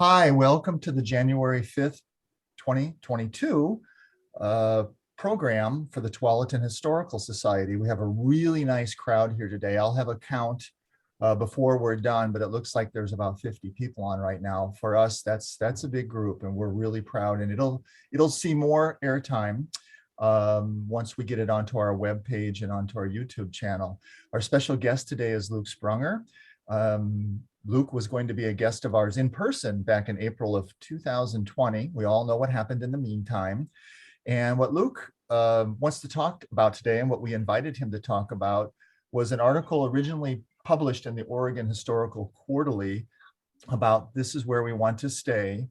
Hi, welcome to the January 5th, 2022 program for the Tualatin Historical Society. We have a really nice crowd here today. I'll have a count before we're done, but it looks like there's about 50 people on right now. For us, that's a big group, and we're really proud, and it'll see more airtime once we get it onto our webpage and onto our YouTube channel. Our special guest today is Luke Sprunger. Luke was going to be a guest of ours in person back in April of 2020. We all know what happened in the meantime. And what Luke wants to talk about today, and what we invited him to talk about, was an article originally published in the Oregon Historical Quarterly about "This is where we want to stay."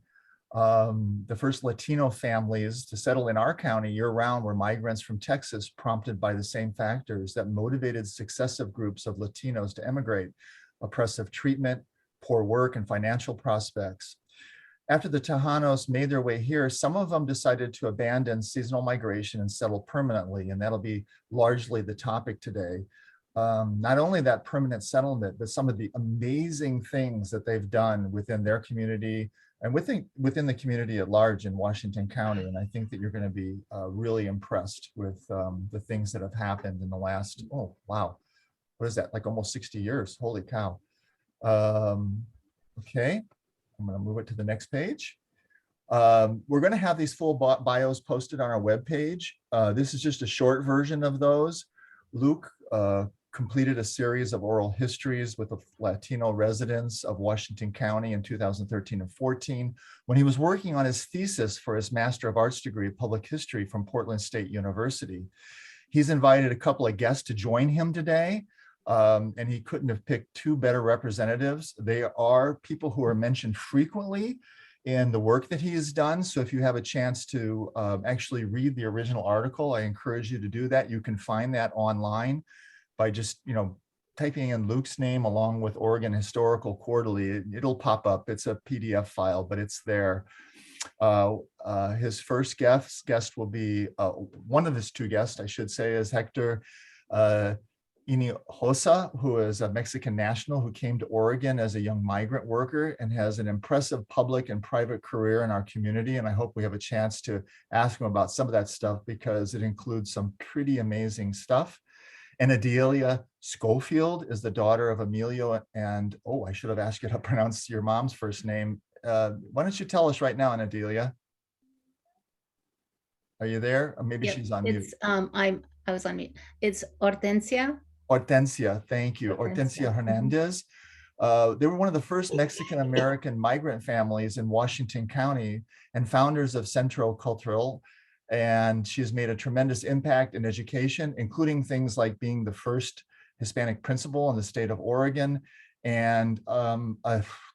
The first Latino families to settle in our county year-round were migrants from Texas, prompted by the same factors that motivated successive groups of Latinos to emigrate: oppressive treatment, poor work, and financial prospects. After the Tejanos made their way here, some of them decided to abandon seasonal migration and settle permanently, and that'll be largely the topic today. Not only that permanent settlement, but some of the amazing things that they've done within their community and within the community at large in Washington County. And I think that you're going to be really impressed with the things that have happened in the last, oh, wow, what is that, like almost 60 years? Holy cow. Okay, I'm going to move it to the next page. We're going to have these full bios posted on our webpage. This is just a short version of those. Luke completed a series of oral histories with the Latino residents of Washington County in 2013 and 14 when he was working on his thesis for his Master of Arts degree of Public History from Portland State University. He's invited a couple of guests to join him today. And he couldn't have picked two better representatives. They are people who are mentioned frequently in the work that he has done. So if you have a chance to actually read the original article, I encourage you to do that. You can find that online by just, typing in Luke's name along with Oregon Historical Quarterly. It'll pop up. It's a PDF file, but it's there. His first guest will be, one of his two guests, I should say, is Hector Hinojosa, who is a Mexican national who came to Oregon as a young migrant worker and has an impressive public and private career in our community. And I hope we have a chance to ask him about some of that stuff because it includes some pretty amazing stuff. Enedelia Schofield is the daughter of Emilio and, oh, I should have asked you to pronounce your mom's first name. Why don't you tell us right now, Enedelia? Are you there? Or maybe she's on mute. I was on mute. It's Hortensia. Hortensia, thank you. Hortensia Hernandez. They were one of the first Mexican-American migrant families in Washington County and founders of Centro Cultural. And she's made a tremendous impact in education, including things like being the first Hispanic principal in the state of Oregon. And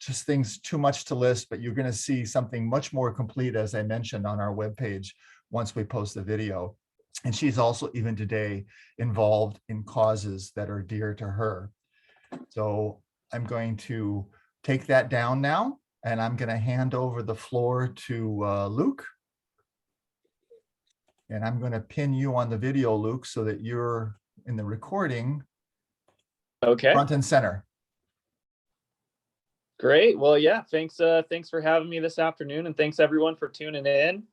just things too much to list, but you're going to see something much more complete, as I mentioned, on our webpage once we post the video. And she's also, even today, involved in causes that are dear to her. So I'm going to take that down now, and I'm going to hand over the floor to Luke. And I'm going to pin you on the video, Luke, so that you're in the recording. Okay. Front and center. Great. Well, yeah, thanks for having me this afternoon, and thanks everyone for tuning in.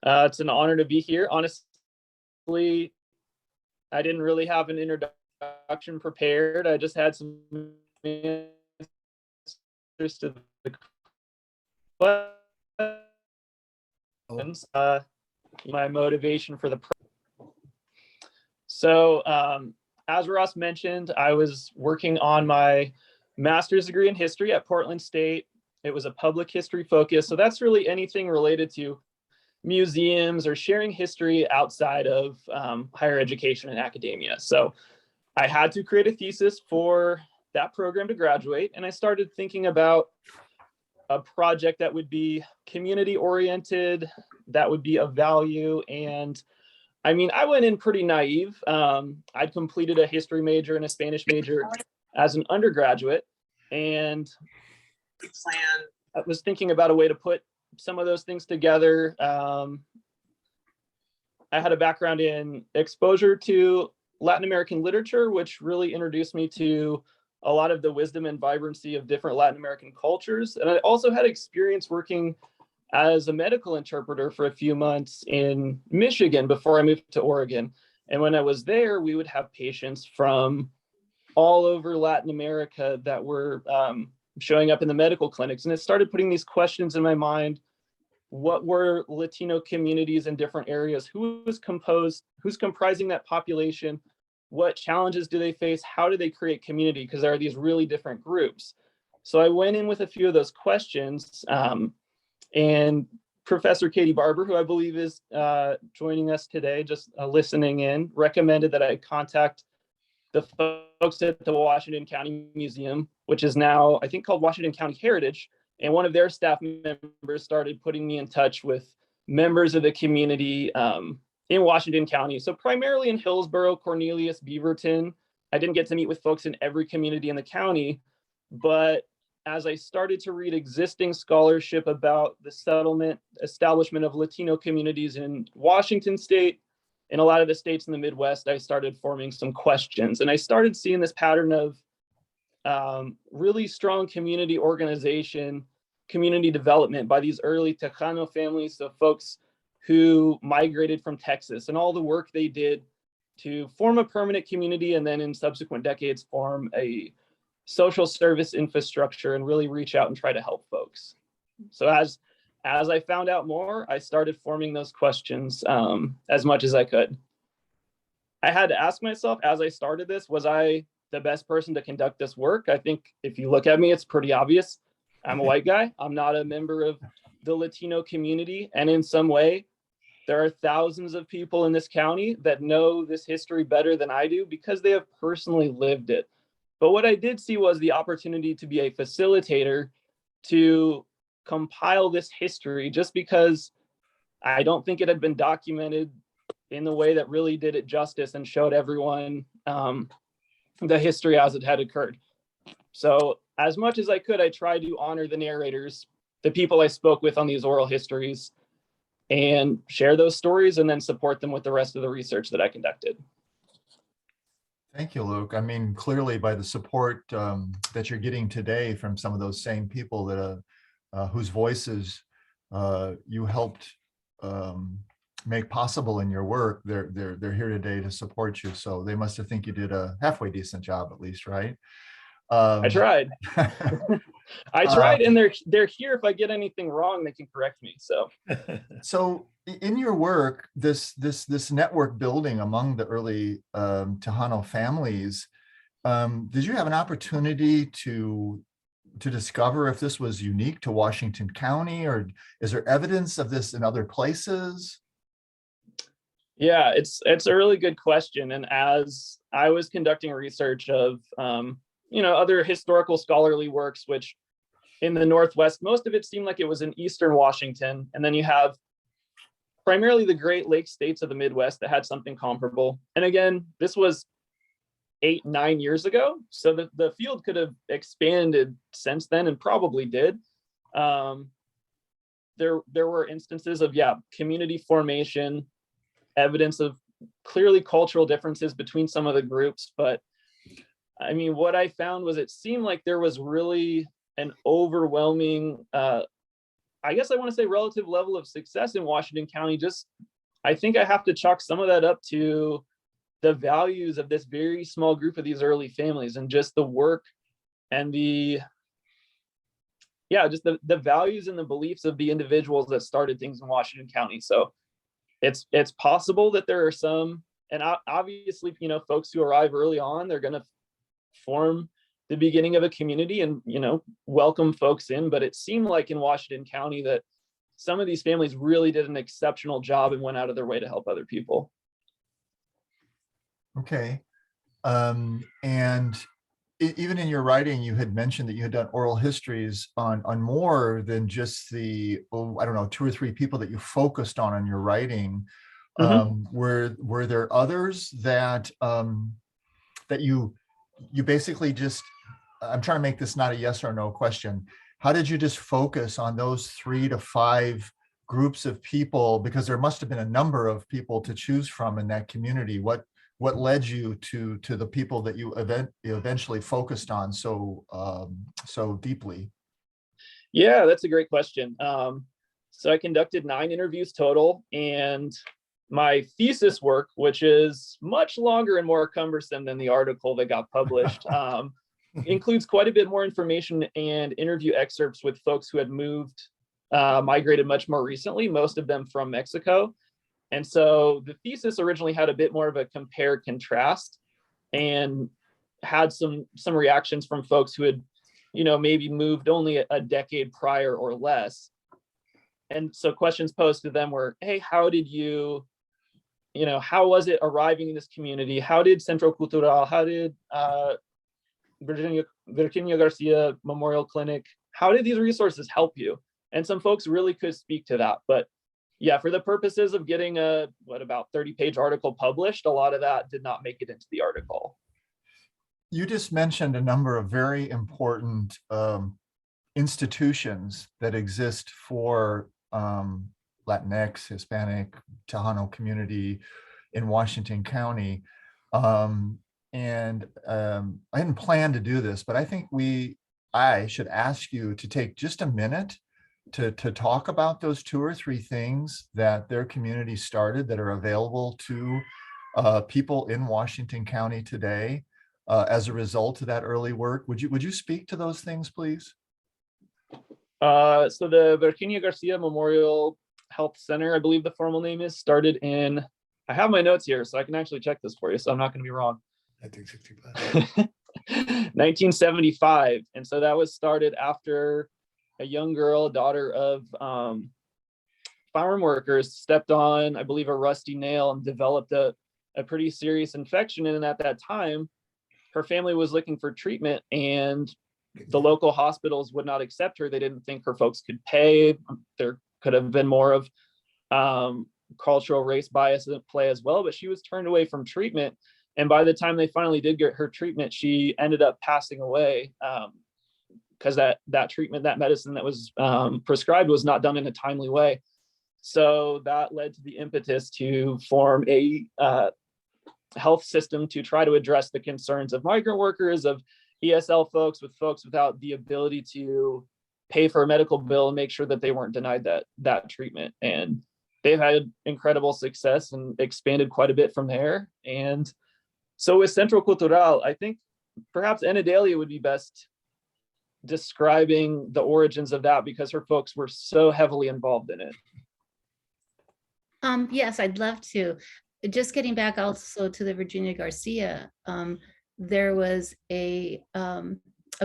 It's an honor to be here. Honestly, I didn't really have an introduction prepared. I just had some answers to the questions. My motivation for the So, as Ross mentioned, I was working on my master's degree in history at Portland State. It was a public history focus. So that's really anything related to museums or sharing history outside of higher education and academia. So I had to create a thesis for that program to graduate. And I started thinking about a project that would be community oriented, that would be of value. And I mean, I went in pretty naive. I'd completed a history major and a Spanish major as an undergraduate. And I was thinking about a way to put some of those things together. I had a background in exposure to Latin American literature, which really introduced me to a lot of the wisdom and vibrancy of different Latin American cultures. And I also had experience working as a medical interpreter for a few months in Michigan before I moved to Oregon. And when I was there, we would have patients from all over Latin America that were showing up in the medical clinics. And it started putting these questions in my mind. What were Latino communities in different areas? Who's comprising that population? What challenges do they face? How do they create community? Because there are these really different groups. So I went in with a few of those questions, and Professor Katie Barber, who I believe is joining us today, just listening in, recommended that I contact the folks at the Washington County Museum, which is now, I think, called Washington County Heritage. And one of their staff members started putting me in touch with members of the community in Washington County. So primarily in Hillsborough, Cornelius, Beaverton. I didn't get to meet with folks in every community in the county, but as I started to read existing scholarship about the establishment of Latino communities in Washington state, in a lot of the states in the Midwest, I started forming some questions. And I started seeing this pattern of really strong community organization, community development by these early Tejano families, so folks who migrated from Texas, and all the work they did to form a permanent community, and then in subsequent decades form a social service infrastructure and really reach out and try to help folks. So as I found out more, I started forming those questions as much as I could. I had to ask myself as I started this, was I the best person to conduct this work? I think if you look at me, it's pretty obvious. I'm a white guy. I'm not a member of the Latino community. And in some way, there are thousands of people in this county that know this history better than I do because they have personally lived it. But what I did see was the opportunity to be a facilitator to compile this history, just because I don't think it had been documented in the way that really did it justice and showed everyone the history as it had occurred. So as much as I could, I tried to honor the narrators, the people I spoke with on these oral histories, and share those stories and then support them with the rest of the research that I conducted. Thank you, Luke. I mean, clearly by the support that you're getting today from some of those same people that whose voices you helped make possible in your work, they're here today to support you. So they must have think you did a halfway decent job, at least, right? I tried. I tried, and they're here. If I get anything wrong, they can correct me. So in your work, this network building among the early Tejano families, did you have an opportunity to discover if this was unique to Washington County, or is there evidence of this in other places? Yeah, it's a really good question. And as I was conducting research of other historical scholarly works, which in the Northwest, most of it seemed like it was in Eastern Washington. And then you have primarily the Great Lakes states of the Midwest that had something comparable. And again, this was 8-9 years ago. So the field could have expanded since then, and probably did. There were instances of, community formation, evidence of clearly cultural differences between some of the groups. But I mean, what I found was it seemed like there was really an overwhelming, I guess I want to say, relative level of success in Washington County. I think I have to chalk some of that up to the values of this very small group of these early families, and just the work and the values and the beliefs of the individuals that started things in Washington County. So it's possible that there are some, and obviously, folks who arrive early on, they're going to form the beginning of a community and, welcome folks in. But it seemed like in Washington County that some of these families really did an exceptional job and went out of their way to help other people. Okay. And even in your writing, you had mentioned that you had done oral histories on more than just the, 2 or 3 people that you focused on in your writing. Mm-hmm. Were there others that that you basically just, I'm trying to make this not a yes or no question. How did you just focus on those 3 to 5 groups of people? Because there must have been a number of people to choose from in that community. What what led you to the people that you eventually focused on so deeply? Yeah, that's a great question. So I conducted 9 interviews total, and my thesis work, which is much longer and more cumbersome than the article that got published, includes quite a bit more information and interview excerpts with folks who had migrated much more recently, most of them from Mexico. And so the thesis originally had a bit more of a compare contrast, and had some reactions from folks who had, maybe moved only a decade prior or less. And so questions posed to them were, hey, how did how was it arriving in this community? How did Centro Cultural, how did Virginia Garcia Memorial Clinic, how did these resources help you? And some folks really could speak to that. But yeah, for the purposes of getting about 30-page article published, a lot of that did not make it into the article. You just mentioned a number of very important institutions that exist for Latinx, Hispanic, Tejano community in Washington County. I didn't plan to do this, but I think I should ask you to take just a minute to talk about those 2 or 3 things that their community started that are available to people in Washington County today as a result of that early work. Would you speak to those things, please? So the Virginia Garcia Memorial Health Center, I believe the formal name is, started in, I have my notes here, so I can actually check this for you, so I'm not going to be wrong. I think 65. 1975. And so that was started after a young girl, daughter of farm workers, stepped on, I believe, a rusty nail and developed a pretty serious infection. And at that time, her family was looking for treatment, and the local hospitals would not accept her. They didn't think her folks could pay. There could have been more of cultural race bias at play as well, but she was turned away from treatment. And by the time they finally did get her treatment, she ended up passing away because that treatment, that medicine that was prescribed was not done in a timely way. So that led to the impetus to form a health system to try to address the concerns of migrant workers, of ESL folks without the ability to pay for a medical bill and make sure that they weren't denied that treatment. And they've had incredible success and expanded quite a bit from there. And so with Centro Cultural, I think perhaps Enedelia would be best describing the origins of that, because her folks were so heavily involved in it. Yes, I'd love to. Just getting back also to the Virginia Garcia, there was a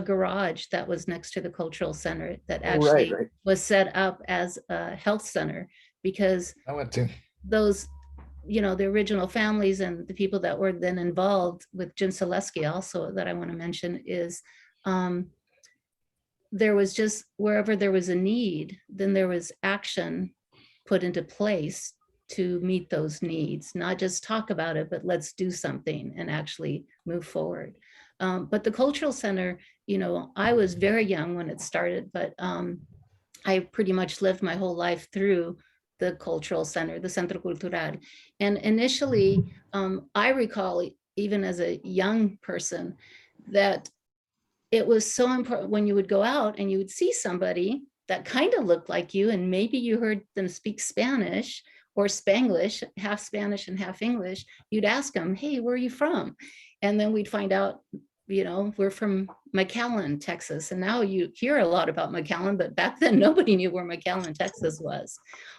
garage that was next to the cultural center that actually Right. was set up as a health center, because I went to. those, the original families and the people that were then involved with Jim Selesky also that I want to mention is there was just, wherever there was a need, then there was action put into place to meet those needs, not just talk about it, but let's do something and actually move forward. But the cultural center, I was very young when it started, but I pretty much lived my whole life through the cultural center, the Centro Cultural. And initially, I recall, even as a young person, that it was so important when you would go out and you would see somebody that kind of looked like you, and maybe you heard them speak Spanish or Spanglish, half Spanish and half English. You'd ask them, hey, where are you from? And then we'd find out, we're from McAllen, Texas. And now you hear a lot about McAllen, but back then nobody knew where McAllen, Texas was,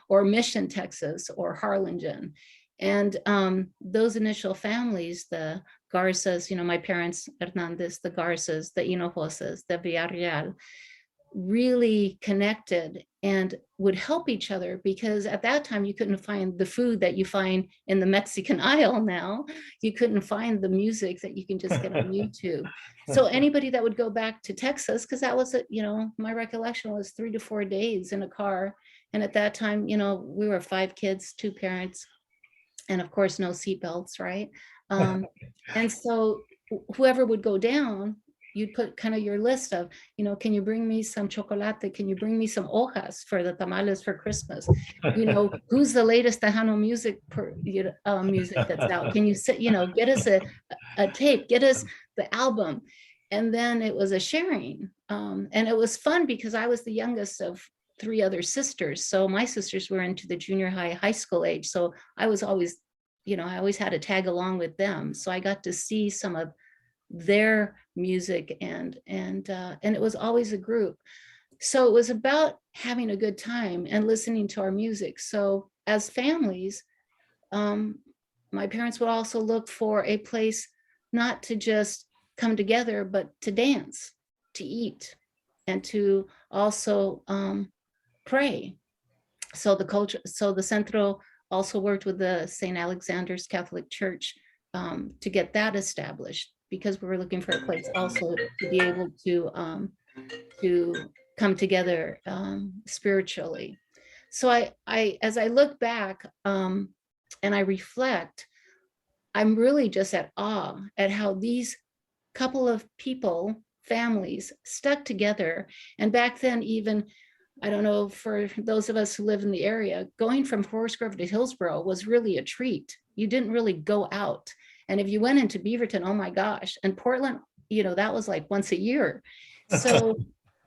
or Mission, Texas, or Harlingen. And those initial families, the Garcias, my parents, Hernandez, the Garcias, the Hinojosas, the Villarreal, really connected and would help each other, because at that time you couldn't find the food that you find in the Mexican aisle now. You couldn't find the music that you can just get on YouTube. So anybody that would go back to Texas, because that was, my recollection was 3 to 4 days in a car. And at that time, we were 5 kids, 2 parents, and of course, no seatbelts, right? And so whoever would go down you'd put kind of your list of, can you bring me some chocolate? Can you bring me some hojas for the tamales for Christmas? Who's the latest Tejano music music that's out? Can you sit, get us a tape, get us the album. And then it was a sharing. And it was fun because I was the youngest of 3 other sisters. So my sisters were into the junior high school age. So I was always, I always had to tag along with them. So I got to see some of their music and it was always a group. So it was about having a good time and listening to our music. So as families, my parents would also look for a place not to just come together, but to dance, to eat, and to also pray. So the Centro also worked with the St. Alexander's Catholic Church to get that established, because we were looking for a place also to be able to come together spiritually. So I as I look back and I reflect, I'm really just at awe at how these couple of people, families, stuck together. And back then, even, I don't know, for those of us who live in the area, going from Forest Grove to Hillsborough was really a treat. You didn't really go out. And if you went into Beaverton, oh my gosh, and Portland, that was like once a year. So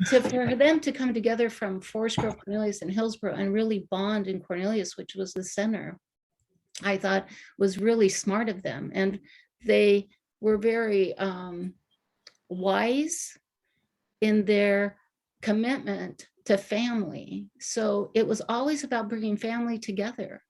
for them to come together from Forest Grove, Cornelius, and Hillsborough and really bond in Cornelius, which was the center, I thought was really smart of them. And they were very wise in their commitment to family. So it was always about bringing family together.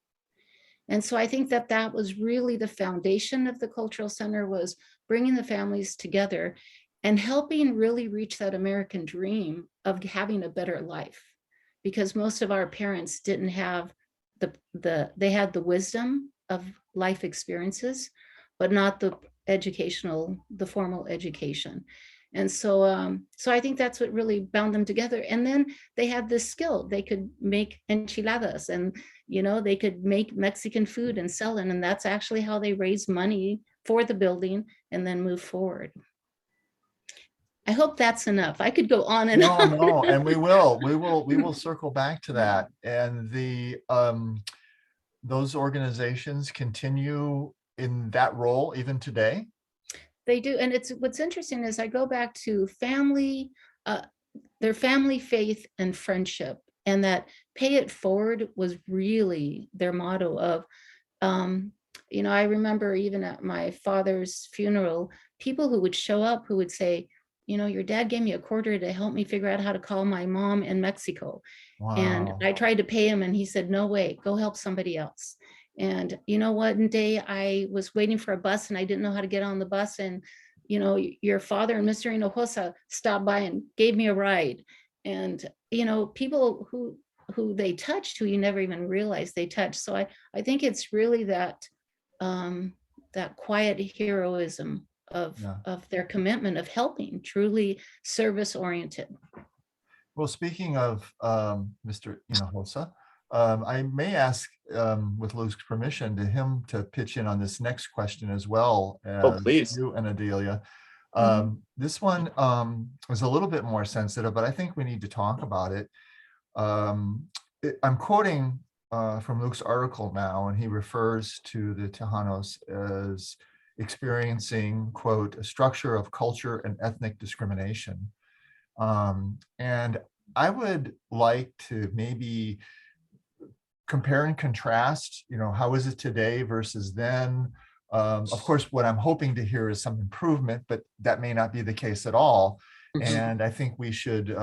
And so I think that was really the foundation of the Cultural Center, was bringing the families together and helping really reach that American dream of having a better life. Because most of our parents didn't have they had the wisdom of life experiences, but not the formal education. And so so I think that's what really bound them together. And then they had this skill. They could make enchiladas, and they could make Mexican food and sell it. And that's actually how they raised money for the building and then move forward. I hope that's enough. I could go on and on. No, and we will circle back to that. And those organizations continue in that role even today? They do. And what's interesting is I go back to family, their family, faith, and friendship, and that pay it forward was really their motto of, I remember even at my father's funeral, people who would show up who would say, your dad gave me a quarter to help me figure out how to call my mom in Mexico. Wow. And I tried to pay him and he said, no way, go help somebody else. And one day I was waiting for a bus and I didn't know how to get on the bus. And, your father and Mr. Hinojosa stopped by and gave me a ride. And, people who they touched, who you never even realized they touched. So I think it's really that quiet heroism of their commitment of helping, truly service oriented. Well, speaking of Mr. Hinojosa, I may ask, with Luke's permission, to him to pitch in on this next question as well. Please. You and Enedelia. This one was a little bit more sensitive, but I think we need to talk about it. I'm quoting from Luke's article now, and he refers to the Tejanos as experiencing, quote, a structure of culture and ethnic discrimination. And I would like to maybe compare and contrast, how is it today versus then? Of course, what I'm hoping to hear is some improvement, but that may not be the case at all. And I think we should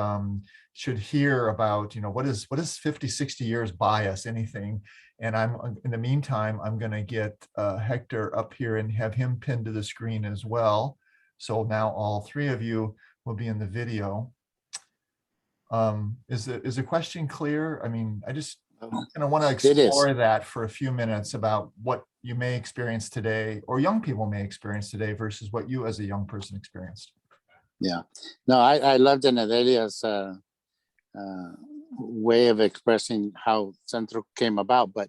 hear about, what is 50, 60 years bias, anything. And in the meantime, I'm going to get Hector up here and have him pinned to the screen as well. So now all 3 of you will be in the video. Is the question clear? I mean, I just kind of want to explore that for a few minutes about what you may experience today, or young people may experience today, versus what you as a young person experienced. Yeah, no, I loved Enedelia's way of expressing how Centro came about, but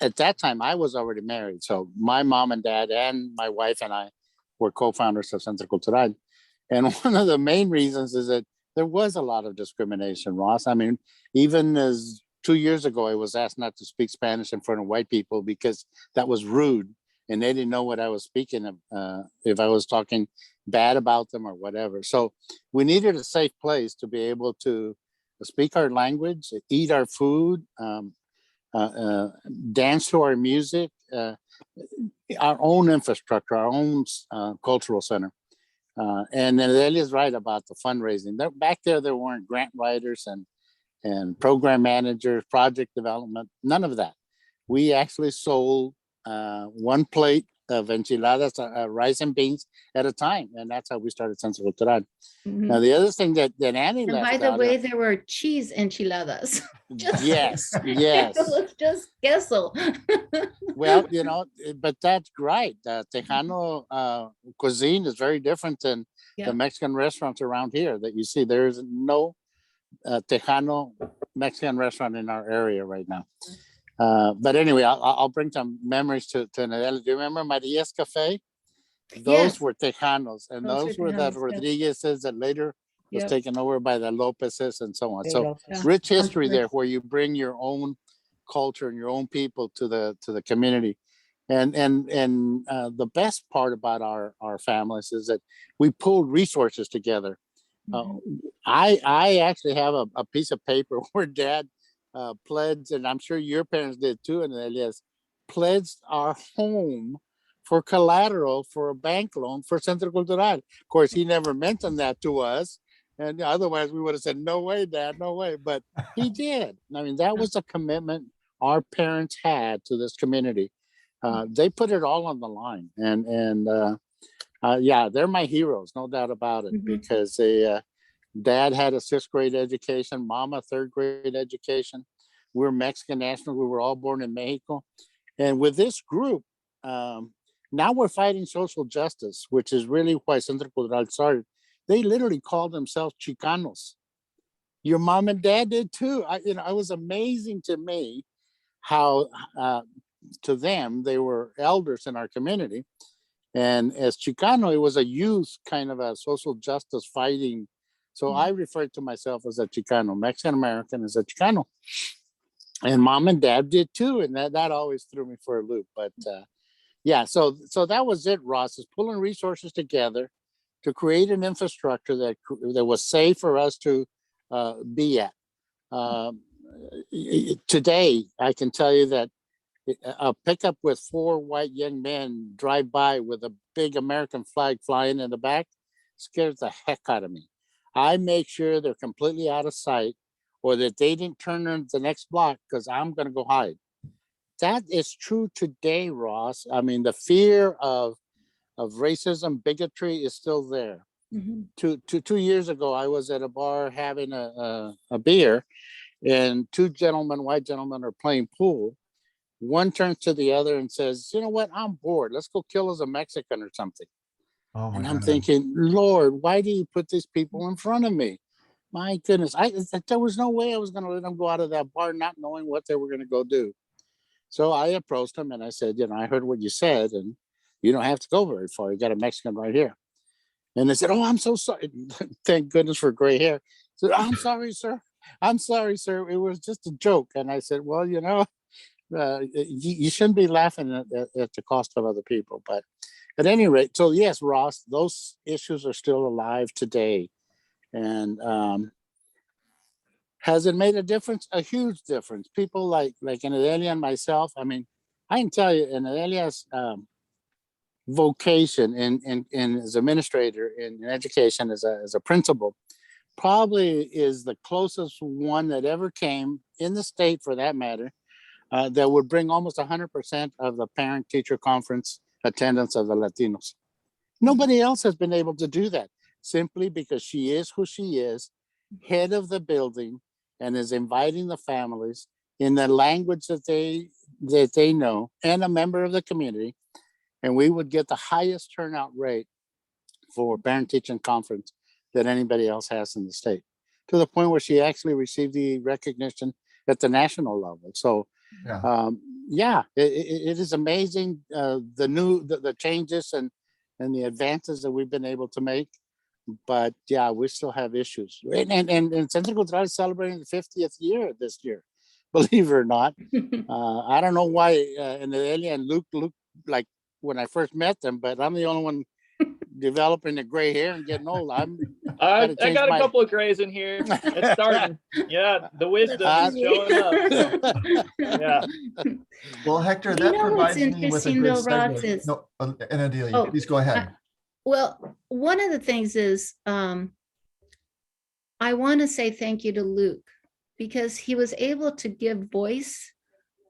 at that time I was already married, so my mom and dad and my wife and I we're co-founders of Centro Cultural. And one of the main reasons is that there was a lot of discrimination, Ross. I mean, even as 2 years ago, I was asked not to speak Spanish in front of white people because that was rude. And they didn't know what I was speaking of, if I was talking bad about them or whatever. So we needed a safe place to be able to speak our language, eat our food, dance to our music, our own infrastructure, our own cultural center. And Enedelia is right about the fundraising. Back there weren't grant writers and program managers, project development, none of that. We actually sold one plate of enchiladas, rice and beans at a time. And that's how we started Centro Cultural. Now, the other thing that Annie And left by the out, way, there were cheese enchiladas. yes. Let's just guessel. Well, but that's right. Tejano cuisine is very different than the Mexican restaurants around here that you see. There is no Tejano Mexican restaurant in our area right now. But anyway, I'll bring some memories to Enedelia. Do you remember Maria's Cafe? Those were Tejanos, and those were the Rodriguez's that later was taken over by the Lopez's and so on. So rich history there, where you bring your own culture and your own people to the community. And the best part about our families is that we pulled resources together. I actually have a piece of paper where Dad pledged, and I'm sure your parents did too, and Elias pledged our home for collateral for a bank loan for Centro Cultural. Of course, he never mentioned that to us, and otherwise we would have said, "No way, Dad, no way." But he did. I mean, that was a commitment our parents had to this community. They put it all on the line, and they're my heroes, no doubt about it, because they. Dad had a 6th grade education, Mama 3rd grade education. We're Mexican nationals. We were all born in Mexico. And with this group, now we're fighting social justice, which is really why Centro Cultural started. They literally called themselves Chicanos. Your mom and dad did too. It was amazing to me how to them, they were elders in our community. And as Chicano, it was a youth kind of a social justice fighting. So I refer to myself as a Chicano, Mexican American as a Chicano. And mom and dad did too. And that always threw me for a loop. But so that was it, Ross, is pulling resources together to create an infrastructure that was safe for us to be at. Today, I can tell you that a pickup with 4 white young men drive by with a big American flag flying in the back scares the heck out of me. I make sure they're completely out of sight, or that they didn't turn into the next block, because I'm going to go hide. That is true today, Ross. I mean, the fear of racism, bigotry is still there. 2 years ago, I was at a bar having a beer, and 2 white gentlemen are playing pool. One turns to the other and says, "You know what? I'm bored. Let's go kill as a Mexican or something." Oh my And I'm God. thinking, Lord, why do you put these people in front of me? My goodness, there was no way I was going to let them go out of that bar not knowing what they were going to go do. So I approached them and I said, I heard what you said, and you don't have to go very far. You got a Mexican right here. And they said, "Oh, I'm so sorry." Thank goodness for gray hair. I said, "I'm sorry, sir. I'm sorry, sir. It was just a joke." And I said, "Well, you shouldn't be laughing at the cost of other people." But at any rate, so yes, Ross, those issues are still alive today. And has it made a difference? A huge difference. People like Enedelia and myself, I mean, I can tell you, Enedelia's vocation in as administrator in education as a principal probably is the closest one that ever came in the state, for that matter, that would bring almost 100% of the parent-teacher conference attendance of the Latinos. Nobody else has been able to do that, simply because she is who she is, head of the building, and is inviting the families in the language that they know, and a member of the community. And we would get the highest turnout rate for parent-teaching conference that anybody else has in the state, to the point where she actually received the recognition at the national level. So it is amazing, the changes, and and the advances that we've been able to make. But yeah, we still have issues. And Centro Cultural is celebrating the 50th year this year, believe it or not. I don't know why Enedelia and Luke look like when I first met them, but I'm the only one developing the gray hair and getting old. I got a couple of grays in here. It's starting. Yeah, the wisdom is showing up. Yeah. Well, Hector, that provides me with a good segue. No, Enedelia, please go ahead. Well, one of the things is I want to say thank you to Luke, because he was able to give voice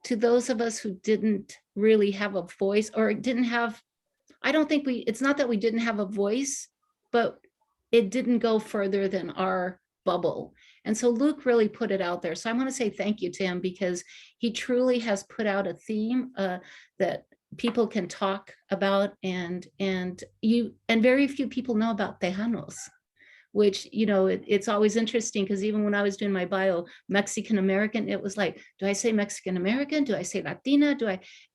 to those of us who didn't really have a voice, or didn't have, I don't think it's not that we didn't have a voice, but it didn't go further than our bubble. And so Luke really put it out there. So I want to say thank you to him, because he truly has put out a theme that people can talk about, and very few people know about Tejanos, which, it's always interesting, because even when I was doing my bio, Mexican American, it was like, do I say Mexican American? Do I say Latina?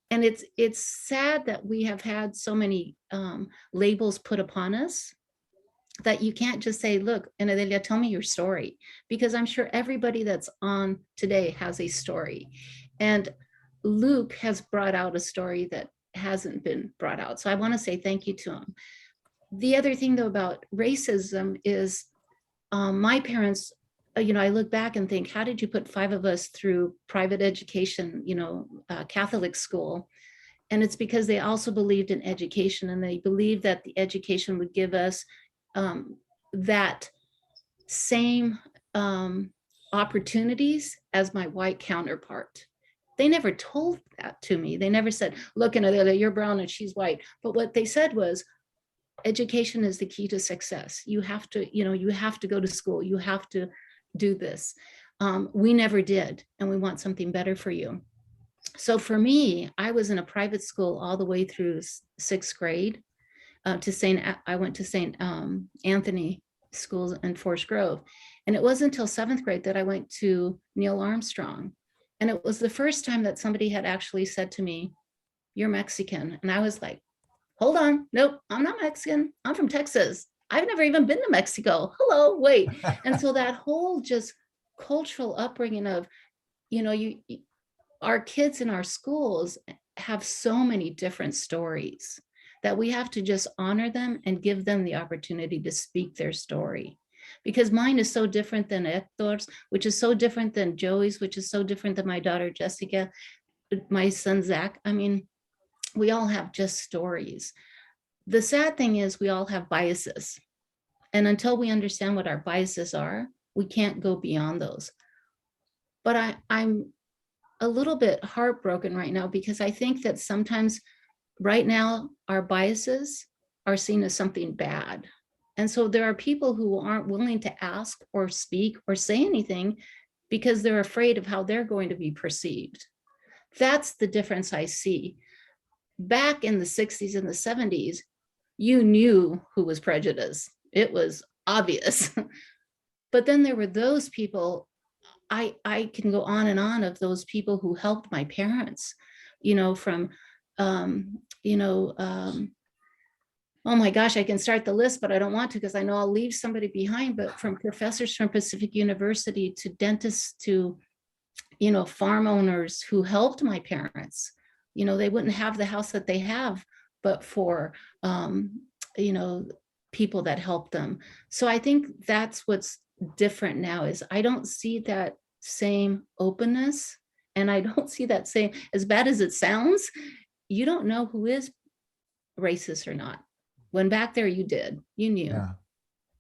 And it's sad that we have had so many labels put upon us, that you can't just say, look, Enedelia, tell me your story, because I'm sure everybody that's on today has a story. And Luke has brought out a story that hasn't been brought out. So I want to say thank you to him. The other thing, though, about racism is my parents, I look back and think, how did you put 5 of us through private education, Catholic school? And it's because they also believed in education, and they believed that the education would give us that same opportunities as my white counterpart. They never told that to me. They never said, look, you're brown and she's white. But what they said was, education is the key to success. You have to, you have to go to school. You have to do this. We never did, and we want something better for you. So for me, I was in a private school all the way through 6th grade. I went to St. Anthony schools in Forest Grove. And it wasn't until 7th grade that I went to Neil Armstrong. And it was the first time that somebody had actually said to me, you're Mexican. And I was like, hold on, nope, I'm not Mexican. I'm from Texas. I've never even been to Mexico. Hello, wait. And so that whole just cultural upbringing of, our kids in our schools have so many different stories that we have to just honor them and give them the opportunity to speak their story. Because mine is so different than Hector's, which is so different than Joey's, which is so different than my daughter, Jessica, my son, Zach. I mean, we all have just stories. The sad thing is we all have biases. And until we understand what our biases are, we can't go beyond those. But I'm a little bit heartbroken right now, because I think that sometimes right now our biases are seen as something bad. And so there are people who aren't willing to ask or speak or say anything because they're afraid of how they're going to be perceived. That's the difference I see. Back in the 60s and the 70s, you knew who was prejudiced. It was obvious. But then there were those people, I can go on and on of those people who helped my parents, from, oh my gosh, I can start the list, but I don't want to, because I know I'll leave somebody behind. But from professors from Pacific University to dentists to, farm owners who helped my parents. They wouldn't have the house that they have, but for, people that helped them. So I think that's what's different now, is I don't see that same openness, and I don't see that same, as bad as it sounds, you don't know who is racist or not. When back there you did, you knew. Yeah.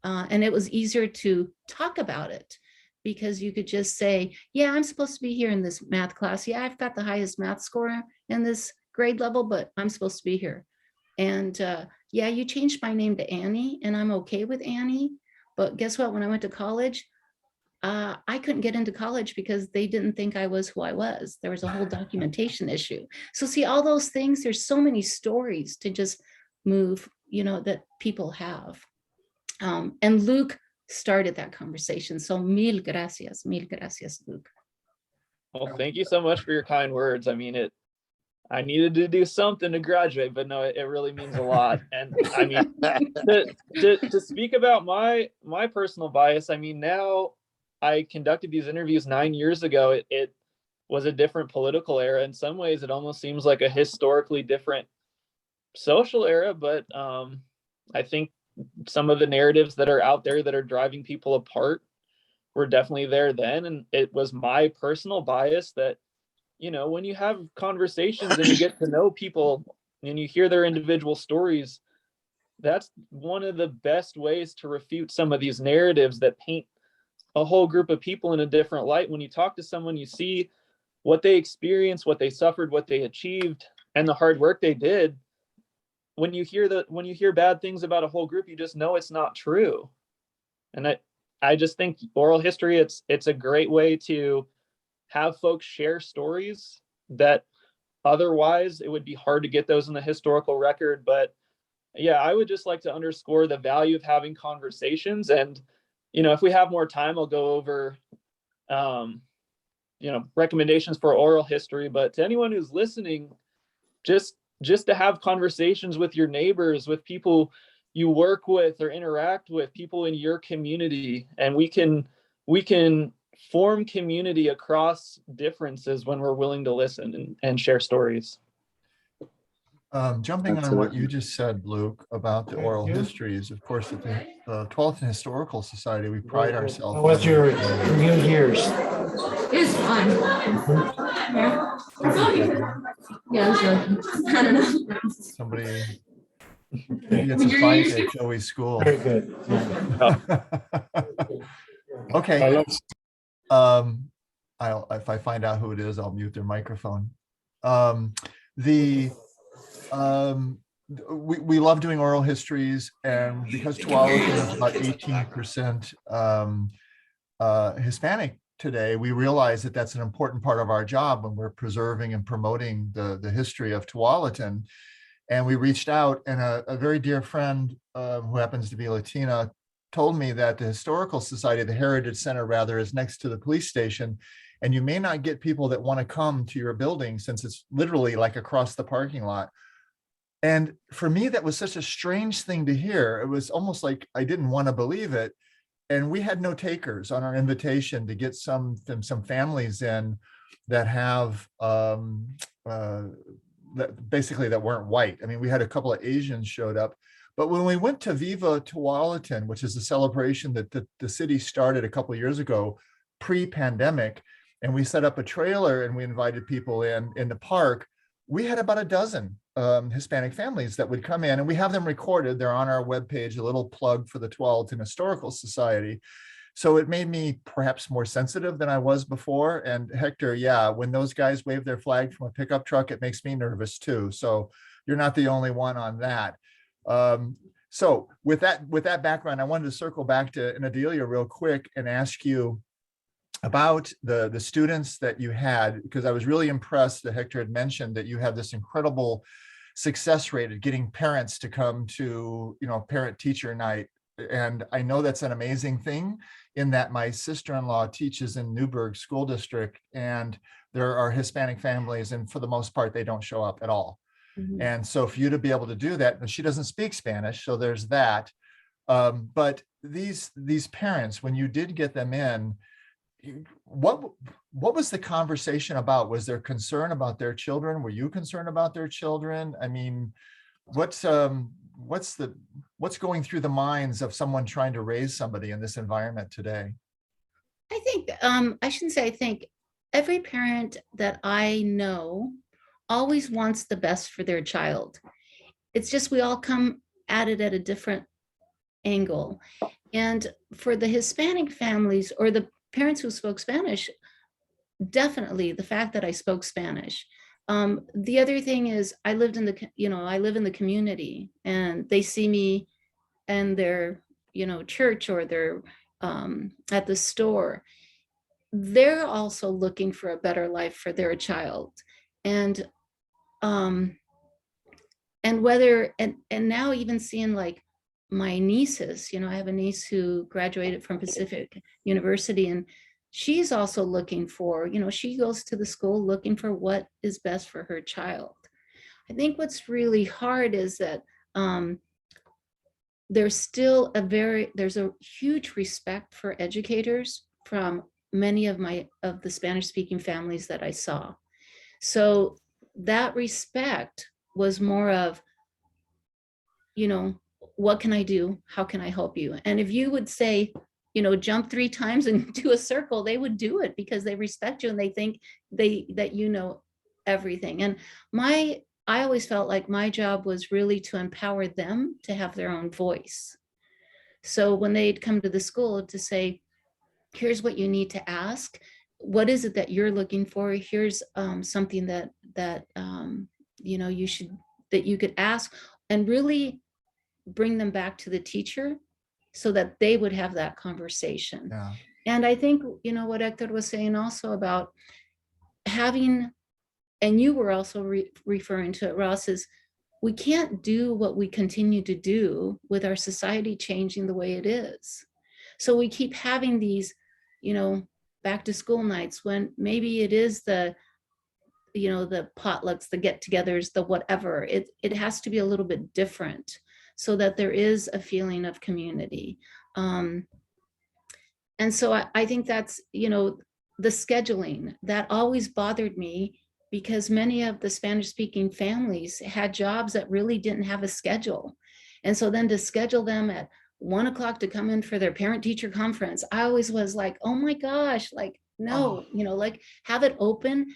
And it was easier to talk about it, because you could just say, yeah, I'm supposed to be here in this math class. Yeah, I've got the highest math score in this grade level, but I'm supposed to be here. And yeah, you changed my name to Annie, and I'm okay with Annie. But guess what? When I went to college, I couldn't get into college because they didn't think I was who I was. There was a whole documentation issue. So see, all those things, there's so many stories to just move, that people have. And Luke started that conversation. So mil gracias, Luke. Well, thank you so much for your kind words. I mean, I needed to do something to graduate, but no, it really means a lot. And I mean, to speak about my personal bias, I mean, now I conducted these interviews 9 years ago. It was a different political era. In some ways, it almost seems like a historically different social era, but I think some of the narratives that are out there that are driving people apart were definitely there then. And it was my personal bias that, you know, when you have conversations and you get to know people and you hear their individual stories, that's one of the best ways to refute some of these narratives that paint a whole group of people in a different light. When you talk to someone, you see what they experienced, what they suffered, what they achieved, and the hard work they did. When you hear bad things about a whole group, you just know it's not true. And I just think oral history, it's a great way to have folks share stories that otherwise it would be hard to get those in the historical record. But yeah, I would just like to underscore the value of having conversations. And, you know, if we have more time, I'll go over, you know, recommendations for oral history. But to anyone who's listening, just to have conversations with your neighbors, with people you work with or interact with, people in your community, and we can form community across differences when we're willing to listen and share stories. Jumping on what you just said, Luke, about the oral histories, of course, at the Tualatin Historical Society, we pride ourselves. What's your commute years? It's fun. Yeah. Yeah, so, I don't know. Somebody, maybe it's a fight at Joey's school. Very good. Okay. If I find out who it is, I'll mute their microphone. We love doing oral histories, and because Tualatin is about 18% Hispanic today, we realize that that's an important part of our job when we're preserving and promoting the history of Tualatin. And we reached out, and a very dear friend who happens to be Latina told me that the Historical Society, the Heritage Center rather, is next to the police station, and you may not get people that want to come to your building since it's literally like across the parking lot. And for me, that was such a strange thing to hear. It was almost like I didn't want to believe it. And we had no takers on our invitation to get some families in that have that weren't white. I mean, we had a couple of Asians showed up. But when we went to Viva Tualatin, which is a celebration that the city started a couple of years ago, pre-pandemic, and we set up a trailer and we invited people in the park, we had about a dozen Hispanic families that would come in, and we have them recorded. They're on our webpage, a little plug for the Tualatin Historical Society. So it made me perhaps more sensitive than I was before. And Hector, yeah, when those guys wave their flag from a pickup truck, it makes me nervous too. So you're not the only one on that. So with that background, I wanted to circle back to Enedelia real quick and ask you about the students that you had, because I was really impressed that Hector had mentioned that you had this incredible success rate at getting parents to come to, you know, parent-teacher night. And I know that's an amazing thing, in that my sister-in-law teaches in Newburgh School District, and there are Hispanic families, and for the most part, they don't show up at all. Mm-hmm. And so for you to be able to do that, and she doesn't speak Spanish, so there's that. But these parents, when you did get them in, what was the conversation about? Was there concern about their children? Were you concerned about their children? I mean, what's going through the minds of someone trying to raise somebody in this environment today? I think, I shouldn't say I think, every parent that I know always wants the best for their child. It's just we all come at it at a different angle. And for the Hispanic families or the parents who spoke Spanish, definitely the fact that I spoke Spanish. The other thing is I live in the community, and they see me and their, church, or they're at the store. They're also looking for a better life for their child. And now even seeing like my nieces, I have a niece who graduated from Pacific University, and she's also looking for, she goes to the school looking for what is best for her child. I think what's really hard is that there's a huge respect for educators from many of the Spanish speaking families that I saw. So that respect was more of, what can I do? How can I help you? And if you would say, jump 3 times and do a circle, they would do it because they respect you and they think that you know everything. And I always felt like my job was really to empower them to have their own voice. So when they'd come to the school to say, here's what you need to ask, what is it that you're looking for? Here's something that you could ask, and really bring them back to the teacher so that they would have that conversation. Yeah. And I think, what Hector was saying also about having, and you were also referring to it, Ross, is we can't do what we continue to do with our society changing the way it is. So we keep having these, back to school nights when maybe it is the potlucks, the get-togethers, the whatever. It has to be a little bit different so that there is a feeling of community. And so I think that's, the scheduling, that always bothered me, because many of the Spanish-speaking families had jobs that really didn't have a schedule. And so then to schedule them at 1 o'clock to come in for their parent-teacher conference, I always was like, oh my gosh, like, no, like have it open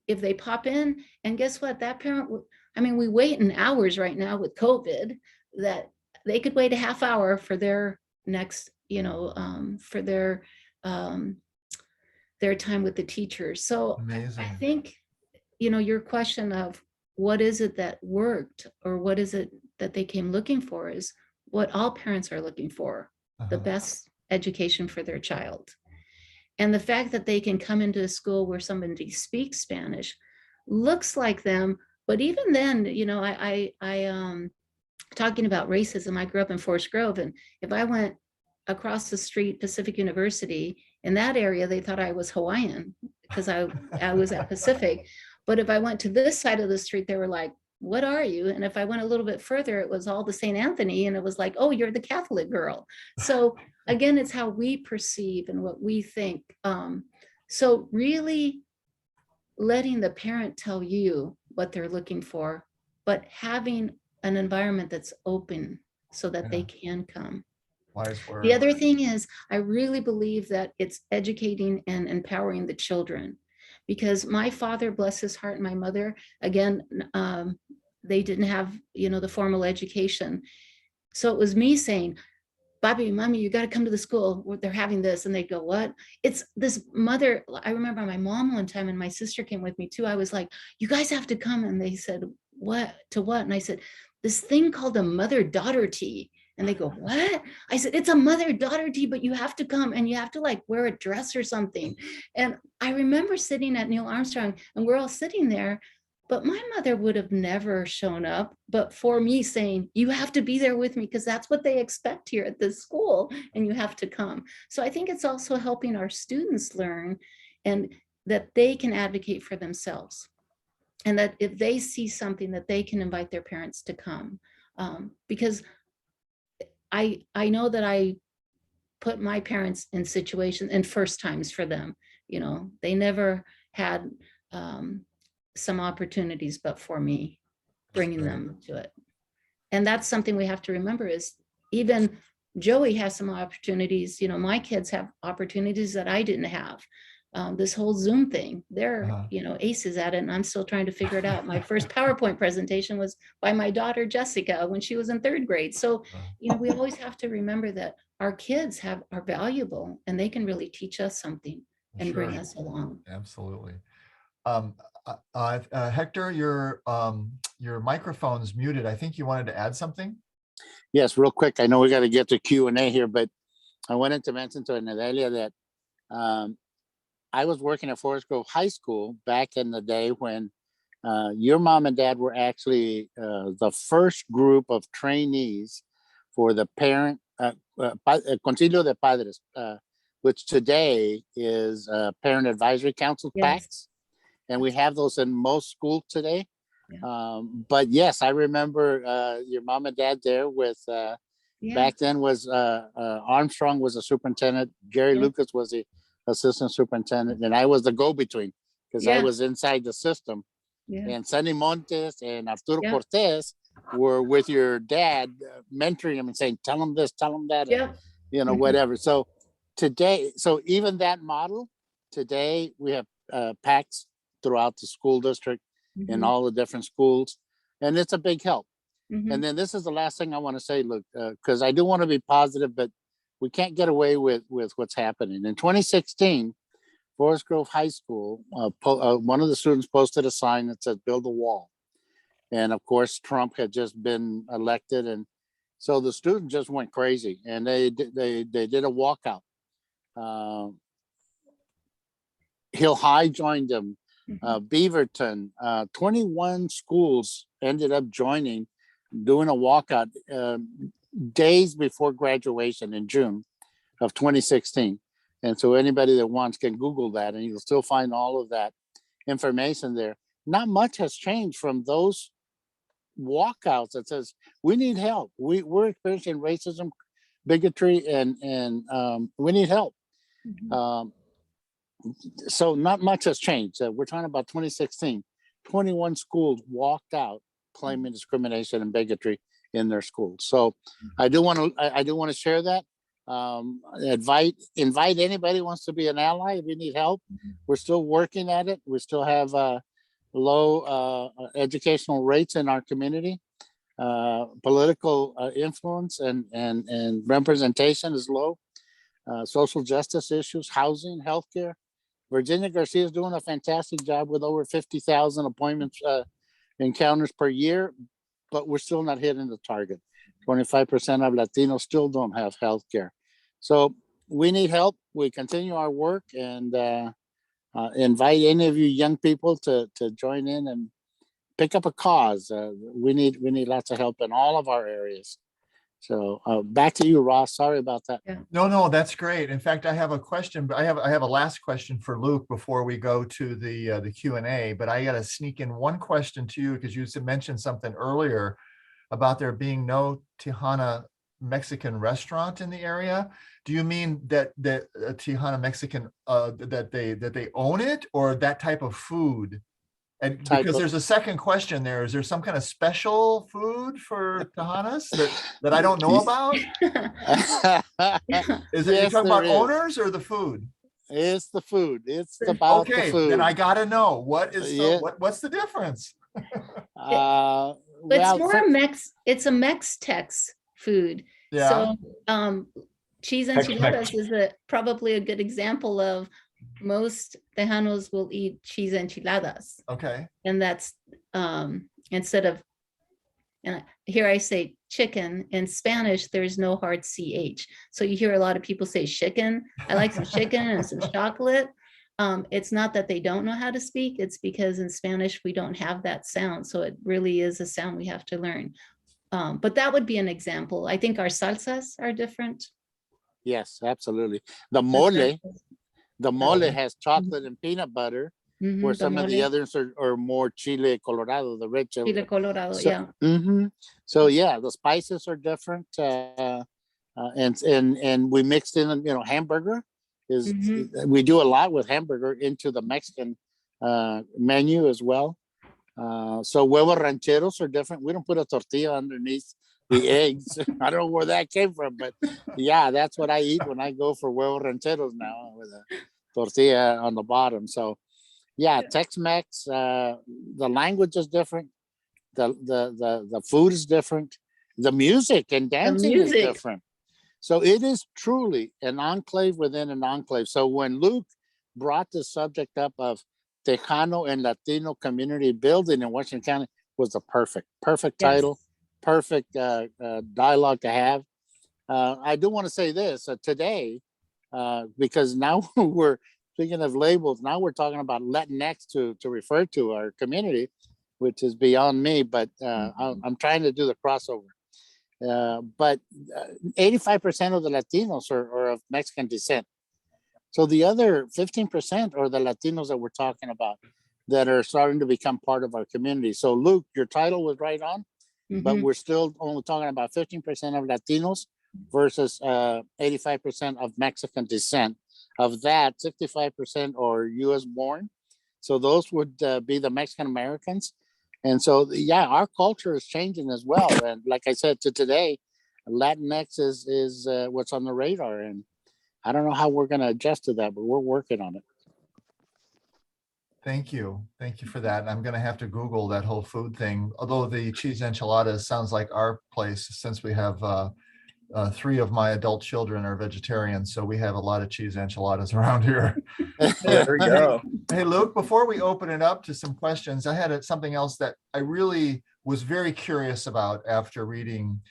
if they pop in. And guess what? That parent, we wait in hours right now with COVID, that they could wait a half hour for their next, for their time with the teachers. So Amazing. I think, your question of what is it that worked, or what is it that they came looking for, is what all parents are looking for, the best education for their child. And the fact that they can come into a school where somebody speaks Spanish, looks like them, but even then, I talking about racism, I grew up in Forest Grove, and if I went across the street, Pacific University, in that area, they thought I was Hawaiian because I was at Pacific. But if I went to this side of the street, they were like, what are you? And if I went a little bit further, it was all the St. Anthony, and it was like, oh, you're the Catholic girl. So again, it's how we perceive and what we think. So really letting the parent tell you what they're looking for, but having an environment that's open so that they can come. Wise word. The other thing is, I really believe that it's educating and empowering the children, because my father, bless his heart, and my mother, again, they didn't have, the formal education. So it was me saying, Bobby, Mommy, you got to come to the school where they're having this. And they'd go, what? It's this mother. I remember my mom one time, and my sister came with me too. I was like, you guys have to come. And they said, what? To what? And I said, this thing called a mother-daughter tea. And they go, what? I said, it's a mother-daughter tea, but you have to come, and you have to like wear a dress or something. And I remember sitting at Neil Armstrong, and we're all sitting there, but my mother would have never shown up, but for me saying, you have to be there with me, because that's what they expect here at this school, and you have to come. So I think it's also helping our students learn, and that they can advocate for themselves. And that if they see something, that they can invite their parents to come. Because I know that I put my parents in situations and first times for them. They never had some opportunities, but for me, bringing them to it. And that's something we have to remember, is even Joey has some opportunities. My kids have opportunities that I didn't have. This whole Zoom thing, they're, aces at it, and I'm still trying to figure it out. My first PowerPoint presentation was by my daughter, Jessica, when she was in 3rd grade. So, we always have to remember that our kids are valuable, and they can really teach us something and bring us along. Absolutely. Hector, your microphone's muted. I think you wanted to add something. Yes, real quick. I know we got to get to Q&A here, but I wanted to mention to Enedelia that I was working at Forest Grove High School back in the day when your mom and dad were actually the first group of trainees for the parent, Concilio de Padres, which today is Parent Advisory Council Yes. PACs. And we have those in most schools today. Yeah. But yes, I remember your mom and dad there with, Yeah. back then was Armstrong was a superintendent, Gary Yeah. Lucas was the assistant superintendent, and I was the go-between because I Yeah. was inside the system. Yeah. And Sonny Montes and Arturo Yeah. Cortez were with your dad, mentoring him and saying, tell him this, tell him that, Yeah. you know, Mhm. whatever. So today, so even that model, today we have PACs throughout the school district in Mhm. all the different schools, and it's a big help. Mhm. And then this is the last thing I want to say, Luke, because I do want to be positive, but we can't get away with what's happening. In 2016, Forest Grove High School, one of the students posted a sign that says "Build a wall," and of course Trump had just been elected, and so the students just went crazy, and they did a walkout. Hill High joined them. Mhm. Beaverton, 21 schools ended up joining, doing a walkout days before graduation in June of 2016. And so anybody that wants can Google that, and you'll still find all of that information there. Not much has changed from those walkouts that says we need help. We're experiencing racism, bigotry, and we need help. Mhm. So not much has changed. We're talking about 2016. 21 schools walked out claiming discrimination and bigotry in their schools. So I do want to share that. Invite anybody who wants to be an ally if you need help. We're still working at it. We still have low educational rates in our community. Political influence and representation is low. Social justice issues, housing, healthcare. Virginia Garcia is doing a fantastic job with over 50,000 appointments, encounters per year, but we're still not hitting the target. 25% of Latinos still don't have health care. So we need help. We continue our work and invite any of you young people to join in and pick up a cause. We need lots of help in all of our areas. So back to you, Ross. Sorry about that. Yeah. No, that's great. In fact, I have a question, but I have a last question for Luke before we go to the Q&A. But I got to sneak in one question to you because you mentioned something earlier about there being no Tejano Mexican restaurant in the area. Do you mean that Tejano Mexican that they own it, or that type of food? And because there's a second question there, is there some kind of special food for Tejanos that I don't know about? Is it Yes, you're talking there about is. owners or the food? It's the food. It's about the Okay, food. then I gotta know what is Yeah. what's the difference? But Well, it's more it's a Mex-Tex food. Yeah. So cheese enchiladas is probably a good example of most Tejanos will eat cheese enchiladas. Okay. And that's instead of, and here I say chicken. In Spanish, there's no hard CH. So you hear a lot of people say chicken. I like some chicken and some chocolate. It's not that they don't know how to speak. It's because in Spanish, we don't have that sound. So it really is a sound we have to learn. But that would be an example. I think our salsas are different. yes, absolutely. The mole has chocolate and peanut butter, where some of the others are more chile colorado, the red chili. Chile colorado, So, yeah. So yeah, the spices are different, and we mixed in, hamburger is we do a lot with hamburger into the Mexican menu as well. So huevos rancheros are different. We don't put a tortilla underneath the eggs. I don't know where that came from, but yeah, that's what I eat when I go for huevos rancheros now, with a tortilla on the bottom. So yeah, Tex-Mex, the language is different. The food is different. The music and dancing is different. So it is truly an enclave within an enclave. So when Luke brought the subject up of Tejano and Latino community building in Washington County, was the perfect title, perfect dialogue to have. I do want to say this today, because now we're speaking of labels. Now we're talking about Latinx to refer to our community, which is beyond me, but I'm trying to do the crossover. But 85% of the Latinos are of Mexican descent. So the other 15% are the Latinos that we're talking about that are starting to become part of our community. So Luke, your title was right on, but Mhm. we're still only talking about 15% of Latinos versus 85% of Mexican descent. Of that, 65% are US born. So those would be the Mexican Americans. And so, yeah, our culture is changing as well. And like I said, to today, Latinx is what's on the radar. And I don't know how we're going to adjust to that, but we're working on it. Thank you. Thank you for that. And I'm going to have to Google that whole food thing. Although the cheese enchiladas sounds like our place, since we have 3 of my adult children are vegetarians. So we have a lot of cheese enchiladas around here. There we go. Hey, Luke, before we open it up to some questions, I had something else that I really was very curious about after reading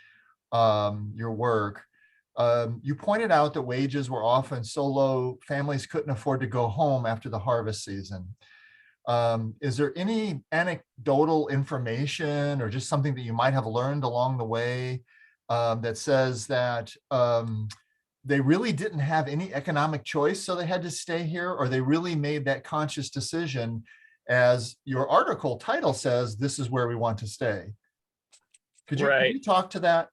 your work. You pointed out that wages were often so low, families couldn't afford to go home after the harvest season. Is there any anecdotal information or just something that you might have learned along the way that says that they really didn't have any economic choice, so they had to stay here, or they really made that conscious decision, as your article title says, this is where we want to stay? Could you talk to that?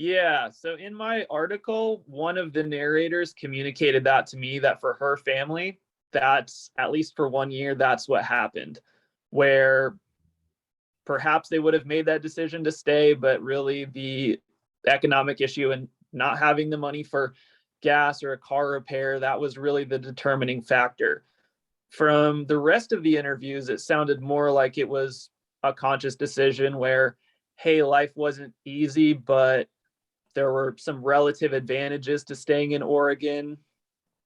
Yeah, so in my article, one of the narrators communicated that to me, that for her family, that's, at least for 1 year, that's what happened, where perhaps they would have made that decision to stay, but really the economic issue and not having the money for gas or a car repair, that was really the determining factor. From the rest of the interviews, it sounded more like it was a conscious decision where, hey, life wasn't easy, but there were some relative advantages to staying in Oregon.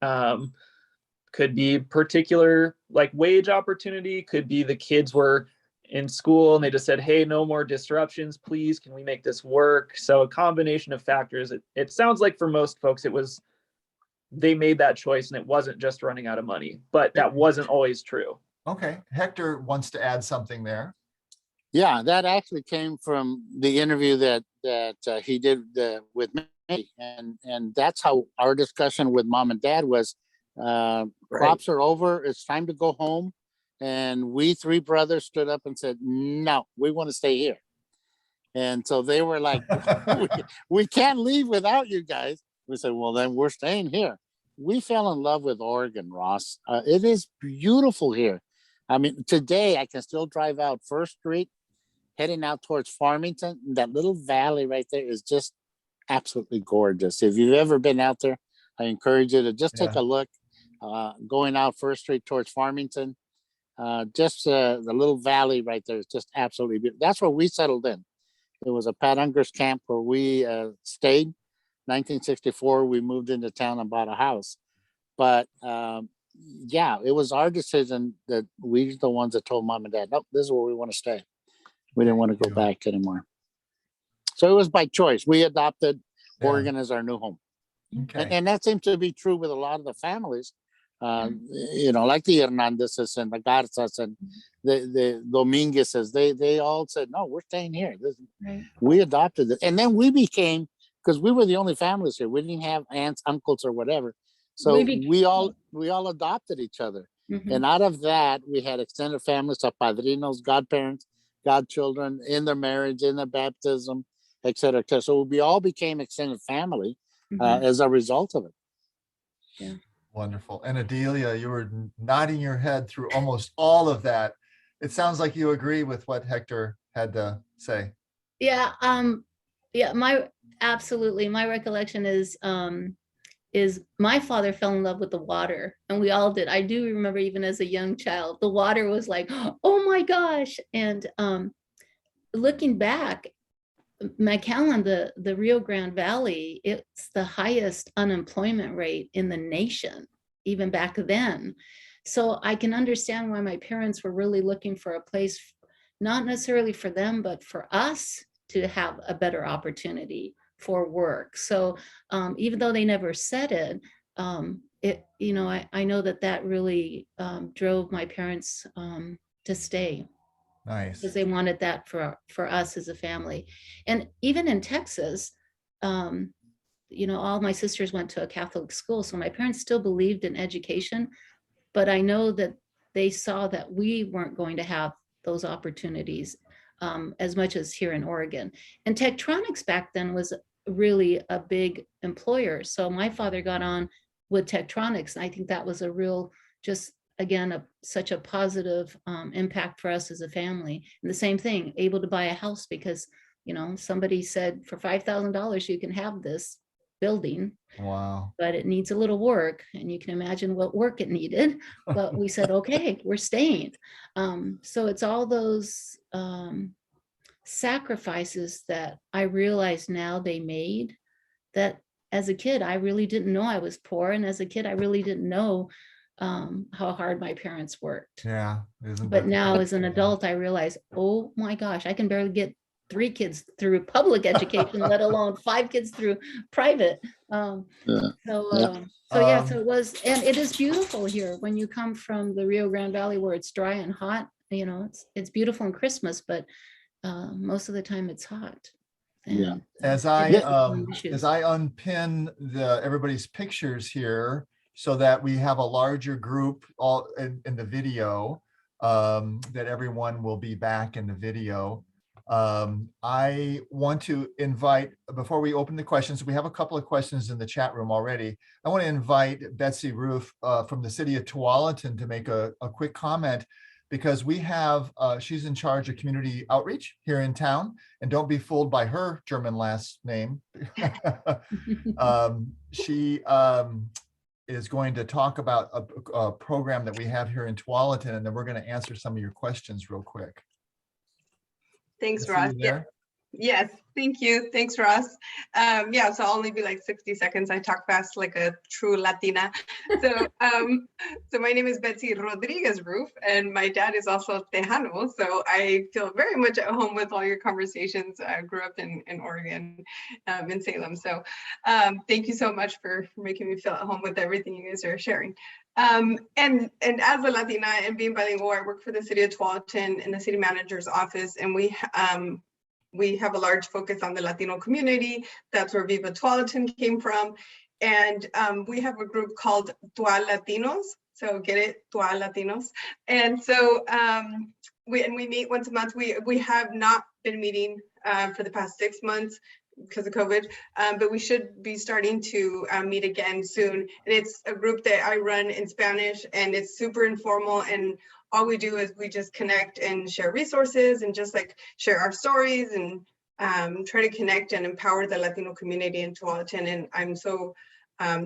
Could be particular, like wage opportunity, could be the kids were in school and they just said, hey, no more disruptions, please, can we make this work? So a combination of factors. It sounds like for most folks, it was, they made that choice and it wasn't just running out of money, but that wasn't always true. Okay, Hector wants to add something there. Yeah, that actually came from the interview that he did with me, and that's how our discussion with mom and dad was. Crops are over; it's time to go home. And we 3 brothers stood up and said, "No, we want to stay here." And so they were like, we can't leave without you guys." We said, "Well, then we're staying here." We fell in love with Oregon, Ross. It is beautiful here. I mean, today I can still drive out First Street, heading out towards Farmington. That little valley right there is just absolutely gorgeous. If you've ever been out there, I encourage you to just take a look. Going out First Street towards Farmington, just the little valley right there is just absolutely beautiful. That's where we settled in. It was a Pat Unger's camp where we stayed. 1964, we moved into town and bought a house. But yeah, it was our decision that we're the ones that told mom and dad, nope, this is where we want to stay. We didn't want to go back anymore. So it was by choice. We adopted Oregon as our new home. Okay. And that seems to be true with a lot of the families, like the Hernandezes and the Garcias and the Dominguezes. They all said, no, we're staying here. We adopted it. And then we became, because we were the only families here. We didn't have aunts, uncles, or whatever. So we all adopted each other. And out of that, we had extended families of padrinos, godparents, godchildren in their marriage, in their baptism, et cetera, et cetera. So we all became extended family as a result of it. Yeah. Wonderful. And Enedelia, you were nodding your head through almost all of that. It sounds like you agree with what Hector had to say. Yeah. Absolutely. My recollection is my father fell in love with the water, and we all did. I do remember, even as a young child, the water was like, oh my gosh. And looking back, McAllen, the Rio Grande Valley, it's the highest unemployment rate in the nation, even back then. So I can understand why my parents were really looking for a place, not necessarily for them, but for us to have a better opportunity for work. So even though they never said it, I know that really drove my parents to stay. Nice. Because they wanted that for us as a family. And even in Texas, all my sisters went to a Catholic school, so my parents still believed in education, but I know that they saw that we weren't going to have those opportunities as much as here in Oregon. And Tektronix back then was really a big employer. So my father got on with Tektronix. And I think that was a real, just again, such a positive impact for us as a family. And the same thing, able to buy a house because, somebody said for $5,000, you can have this building. Wow. But it needs a little work, and you can imagine what work it needed. But we said, okay, we're staying. So it's all those sacrifices that I realize now they made, that as a kid, I really didn't know I was poor. And as a kid, I really didn't know how hard my parents worked. Yeah. But now as an adult, I realize, oh my gosh, I can barely get 3 kids through public education, let alone 5 kids through private. So it was, and it is beautiful here when you come from the Rio Grande Valley where it's dry and hot. It's beautiful in Christmas, but most of the time it's hot. And, As I unpin everybody's pictures here so that we have a larger group all in the video, that everyone will be back in the video. I want to invite, before we open the questions, we have a couple of questions in the chat room already. I want to invite Betsy Roof from the city of Tualatin to make a quick comment, because we have, she's in charge of community outreach here in town, and don't be fooled by her German last name. She is going to talk about a program that we have here in Tualatin, and then we're going to answer some of your questions real quick. Thanks, Ross. Yes, thank you. Thanks, Ross. So I'll only be like 60 seconds. I talk fast like a true Latina. So my name is Betsy Rodriguez Roof, and my dad is also Tejano. So I feel very much at home with all your conversations. I grew up in Oregon, in Salem. So thank you so much for making me feel at home with everything you guys are sharing. And as a Latina and being bilingual, I work for the city of Tualatin in the city manager's office, and we have a large focus on the Latino community. That's where Viva Tualatin came from. And we have a group called Tualatinos. So get it, Tualatinos. And so we meet once a month. We have not been meeting for the past 6 months because of COVID, but we should be starting to meet again soon. And it's a group that I run in Spanish, and it's super informal, and all we do is we just connect and share resources and just like share our stories and try to connect and empower the Latino community in Tualatin. And I'm so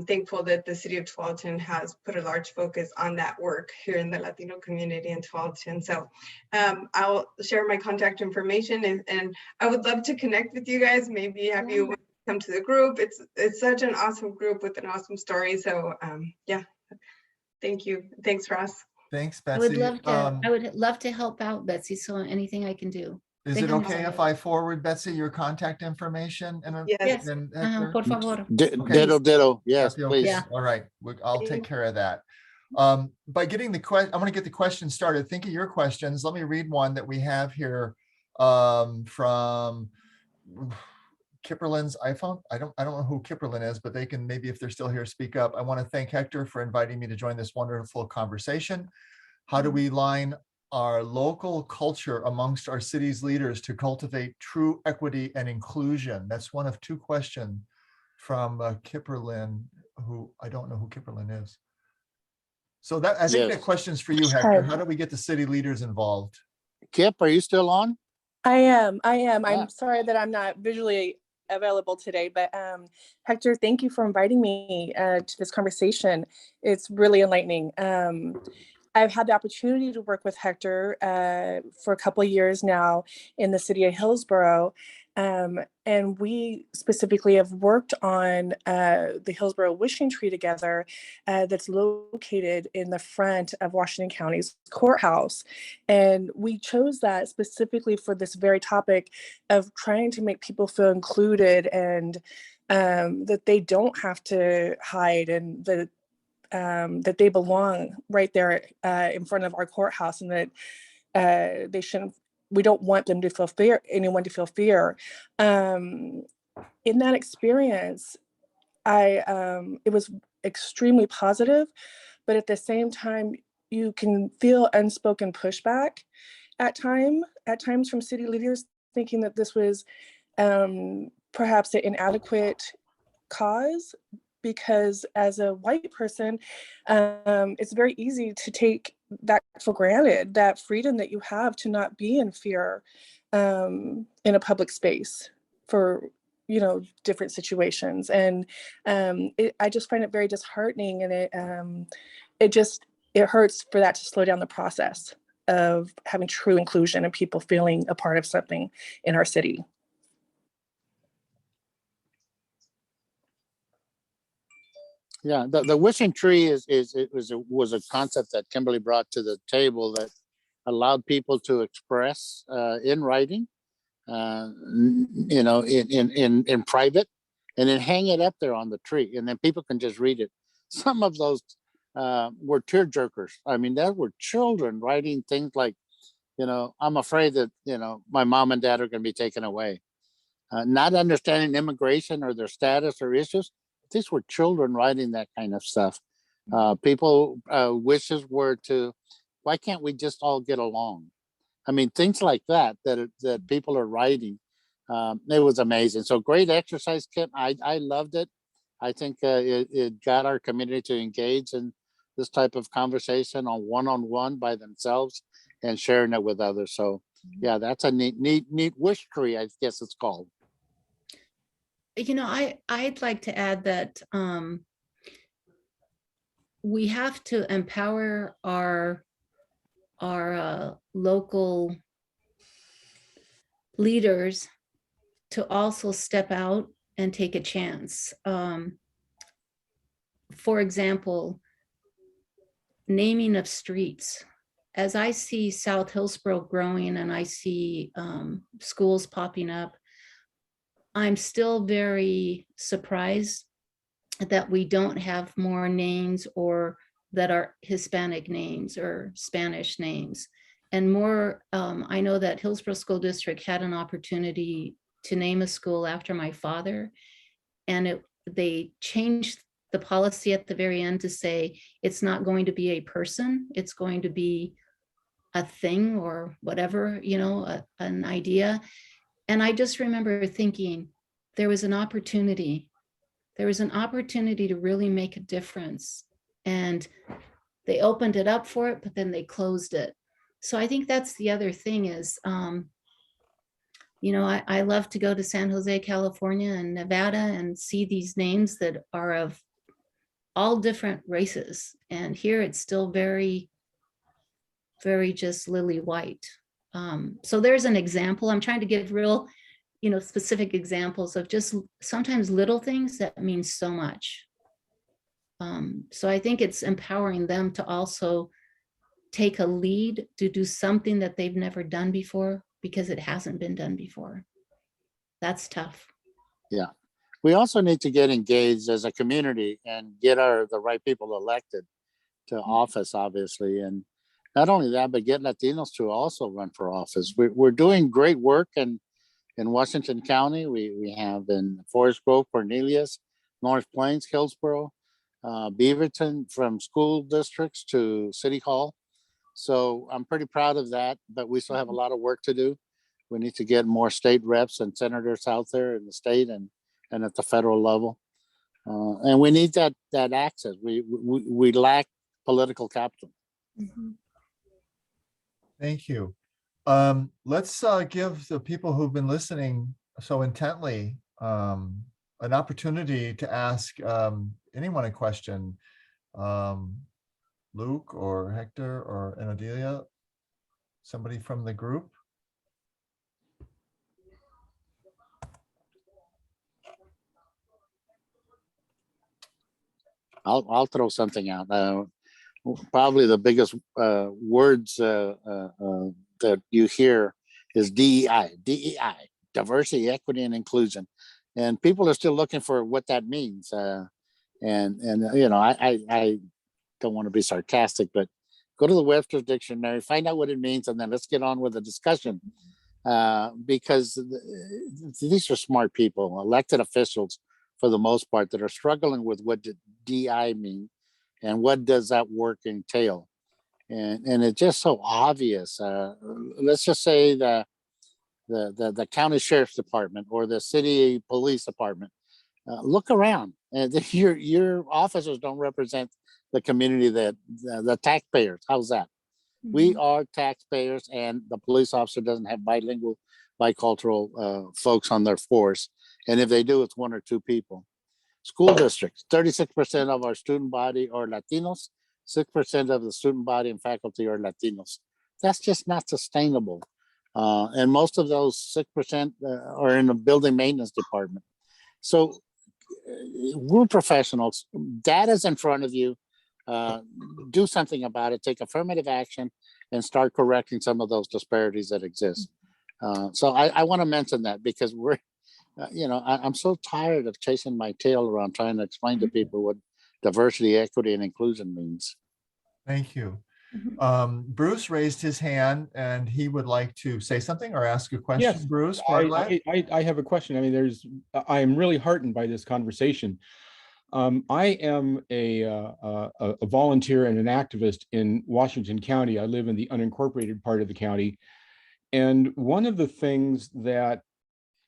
thankful that the city of Tualatin has put a large focus on that work here in the Latino community in Tualatin. So I'll share my contact information, and I would love to connect with you guys, maybe have you come to the group. It's such an awesome group with an awesome story. So thank you. Thanks, Ross. Thanks, Betsy. I would love to help out, Betsy. So anything I can do. Is it okay if I forward, Betsy, your contact information? Yes. Por favor. Ditto. Yes, please. Yeah. All right. I'll take care of that. By getting the question, I'm going to get the questions started. Think of your questions. Let me read one that we have here from Kipperlin's iPhone. I don't know who Kipperlin is, but they can, maybe if they're still here, speak up. I want to thank Hector for inviting me to join this wonderful conversation. How do we line our local culture amongst our city's leaders to cultivate true equity and inclusion? That's one of 2 questions from Kipperlin, who I don't know who Kipperlin is. So that, I think that question's for you, Hector. How do we get the city leaders involved? Kip, are you still on? I am. Yeah. I'm sorry that I'm not visually available today, but Hector, thank you for inviting me to this conversation. It's really enlightening. I've had the opportunity to work with Hector for a couple of years now in the city of Hillsborough. And we specifically have worked on the Hillsborough Wishing Tree together that's located in the front of Washington County's courthouse. And we chose that specifically for this very topic of trying to make people feel included, and that they don't have to hide, and that they belong right there in front of our courthouse, and that they shouldn't. We don't want them to feel fear. Anyone to feel fear. In that experience, it was extremely positive, but at the same time, you can feel unspoken pushback at times from city leaders, thinking that this was perhaps an inadequate cause, because as a white person, it's very easy to take that for granted, that freedom that you have to not be in fear in a public space for, you know, different situations. And I just find it very disheartening, and it hurts for that to slow down the process of having true inclusion and people feeling a part of something in our city. Yeah, the wishing tree was a concept that Kimberly brought to the table that allowed people to express in writing, you know, in private, and then hang it up there on the tree, and then people can just read it. Some of those were tear jerkers. I mean, there were children writing things like, you know, I'm afraid that, you know, my mom and dad are going to be taken away. Not understanding immigration or their status or issues. These were children writing that kind of stuff. People wishes were to, why can't we just all get along? I mean, things like that people are writing. It was amazing. So great exercise, Kim. I loved it. I think it got our community to engage in this type of conversation on one by themselves and sharing it with others. So yeah, that's a neat wish tree, I guess it's called. You know, I'd like to add that we have to empower our local leaders to also step out and take a chance. For example, naming of streets. As I see South Hillsborough growing and I see schools popping up, I'm still very surprised that we don't have more names or that are Hispanic names or Spanish names. And more, I know that Hillsborough School District had an opportunity to name a school after my father, and they changed the policy at the very end to say it's not going to be a person, it's going to be a thing or whatever, you know, an idea. And I just remember thinking there was an opportunity. There was an opportunity to really make a difference. And they opened it up for it, but then they closed it. So I think that's the other thing is, you know, I love to go to San Jose, California and Nevada and see these names that are of all different races. And here it's still very, very just lily white. So there's an example. I'm trying to give real, you know, specific examples of just sometimes little things that mean so much. So I think it's empowering them to also take a lead to do something that they've never done before because it hasn't been done before. That's tough. Yeah. We also need to get engaged as a community and get the right people elected to office, obviously. And not only that, but get Latinos to also run for office. We're doing great work in Washington County. We have in Forest Grove, Cornelius, North Plains, Hillsborough, Beaverton, from school districts to City Hall. So I'm pretty proud of that, but we still have a lot of work to do. We need to get more state reps and senators out there in the state and at the federal level. And we need that access. We lack political capital. Mm-hmm. Thank you. Let's give the people who've been listening so intently an opportunity to ask anyone a question. Luke or Hector or Enedelia, somebody from the group. I'll throw something out. Probably the biggest words that you hear is DEI, diversity, equity, and inclusion, and people are still looking for what that means. And you know, I don't want to be sarcastic, but go to the Webster's Dictionary, find out what it means, and then let's get on with the discussion. Because these are smart people, elected officials for the most part, that are struggling with what did DI mean and what does that work entail. And it's just so obvious. Let's just say the county sheriff's department or the city police department. Look around, and your officers don't represent the community that the taxpayers. How's that? We are taxpayers, and the police officer doesn't have bilingual, bicultural folks on their force, and if they do, it's one or two people. School districts: 36% of our student body are Latinos. 6% of the student body and faculty are Latinos. That's just not sustainable. And most of those 6% are in the building maintenance department. So we're professionals. Data's in front of you. Do something about it. Take affirmative action and start correcting some of those disparities that exist. So I want to mention that because we're, I'm so tired of chasing my tail around trying to explain to people what diversity, equity, and inclusion means. Thank you. Bruce raised his hand and he would like to say something or ask a question. Yes, Bruce, I have a question. I mean, I am really heartened by this conversation. I am a volunteer and an activist in Washington County. I live in the unincorporated part of the county. And one of the things that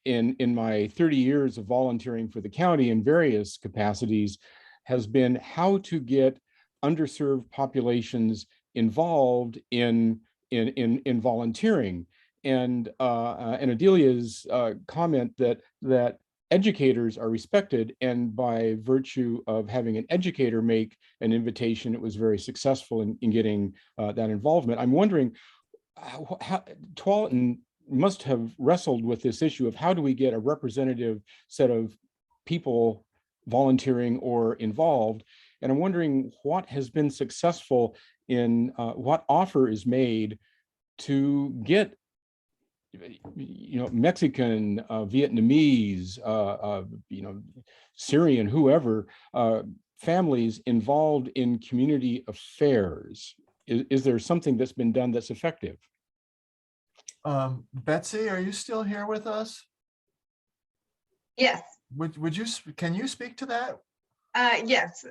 in my 30 years of volunteering for the county in various capacities has been how to get underserved populations involved in volunteering. And Enedelia's comment that educators are respected, and by virtue of having an educator make an invitation, it was very successful in getting that involvement. I'm wondering how Tualatin must have wrestled with this issue of how do we get a representative set of people volunteering or involved. And I'm wondering what has been successful in what offer is made to get Mexican, Vietnamese, Syrian, whoever, families involved in community affairs. Is there something that's been done that's effective? Betsy, are you still here with us? Yes. Can you speak to that? Yes.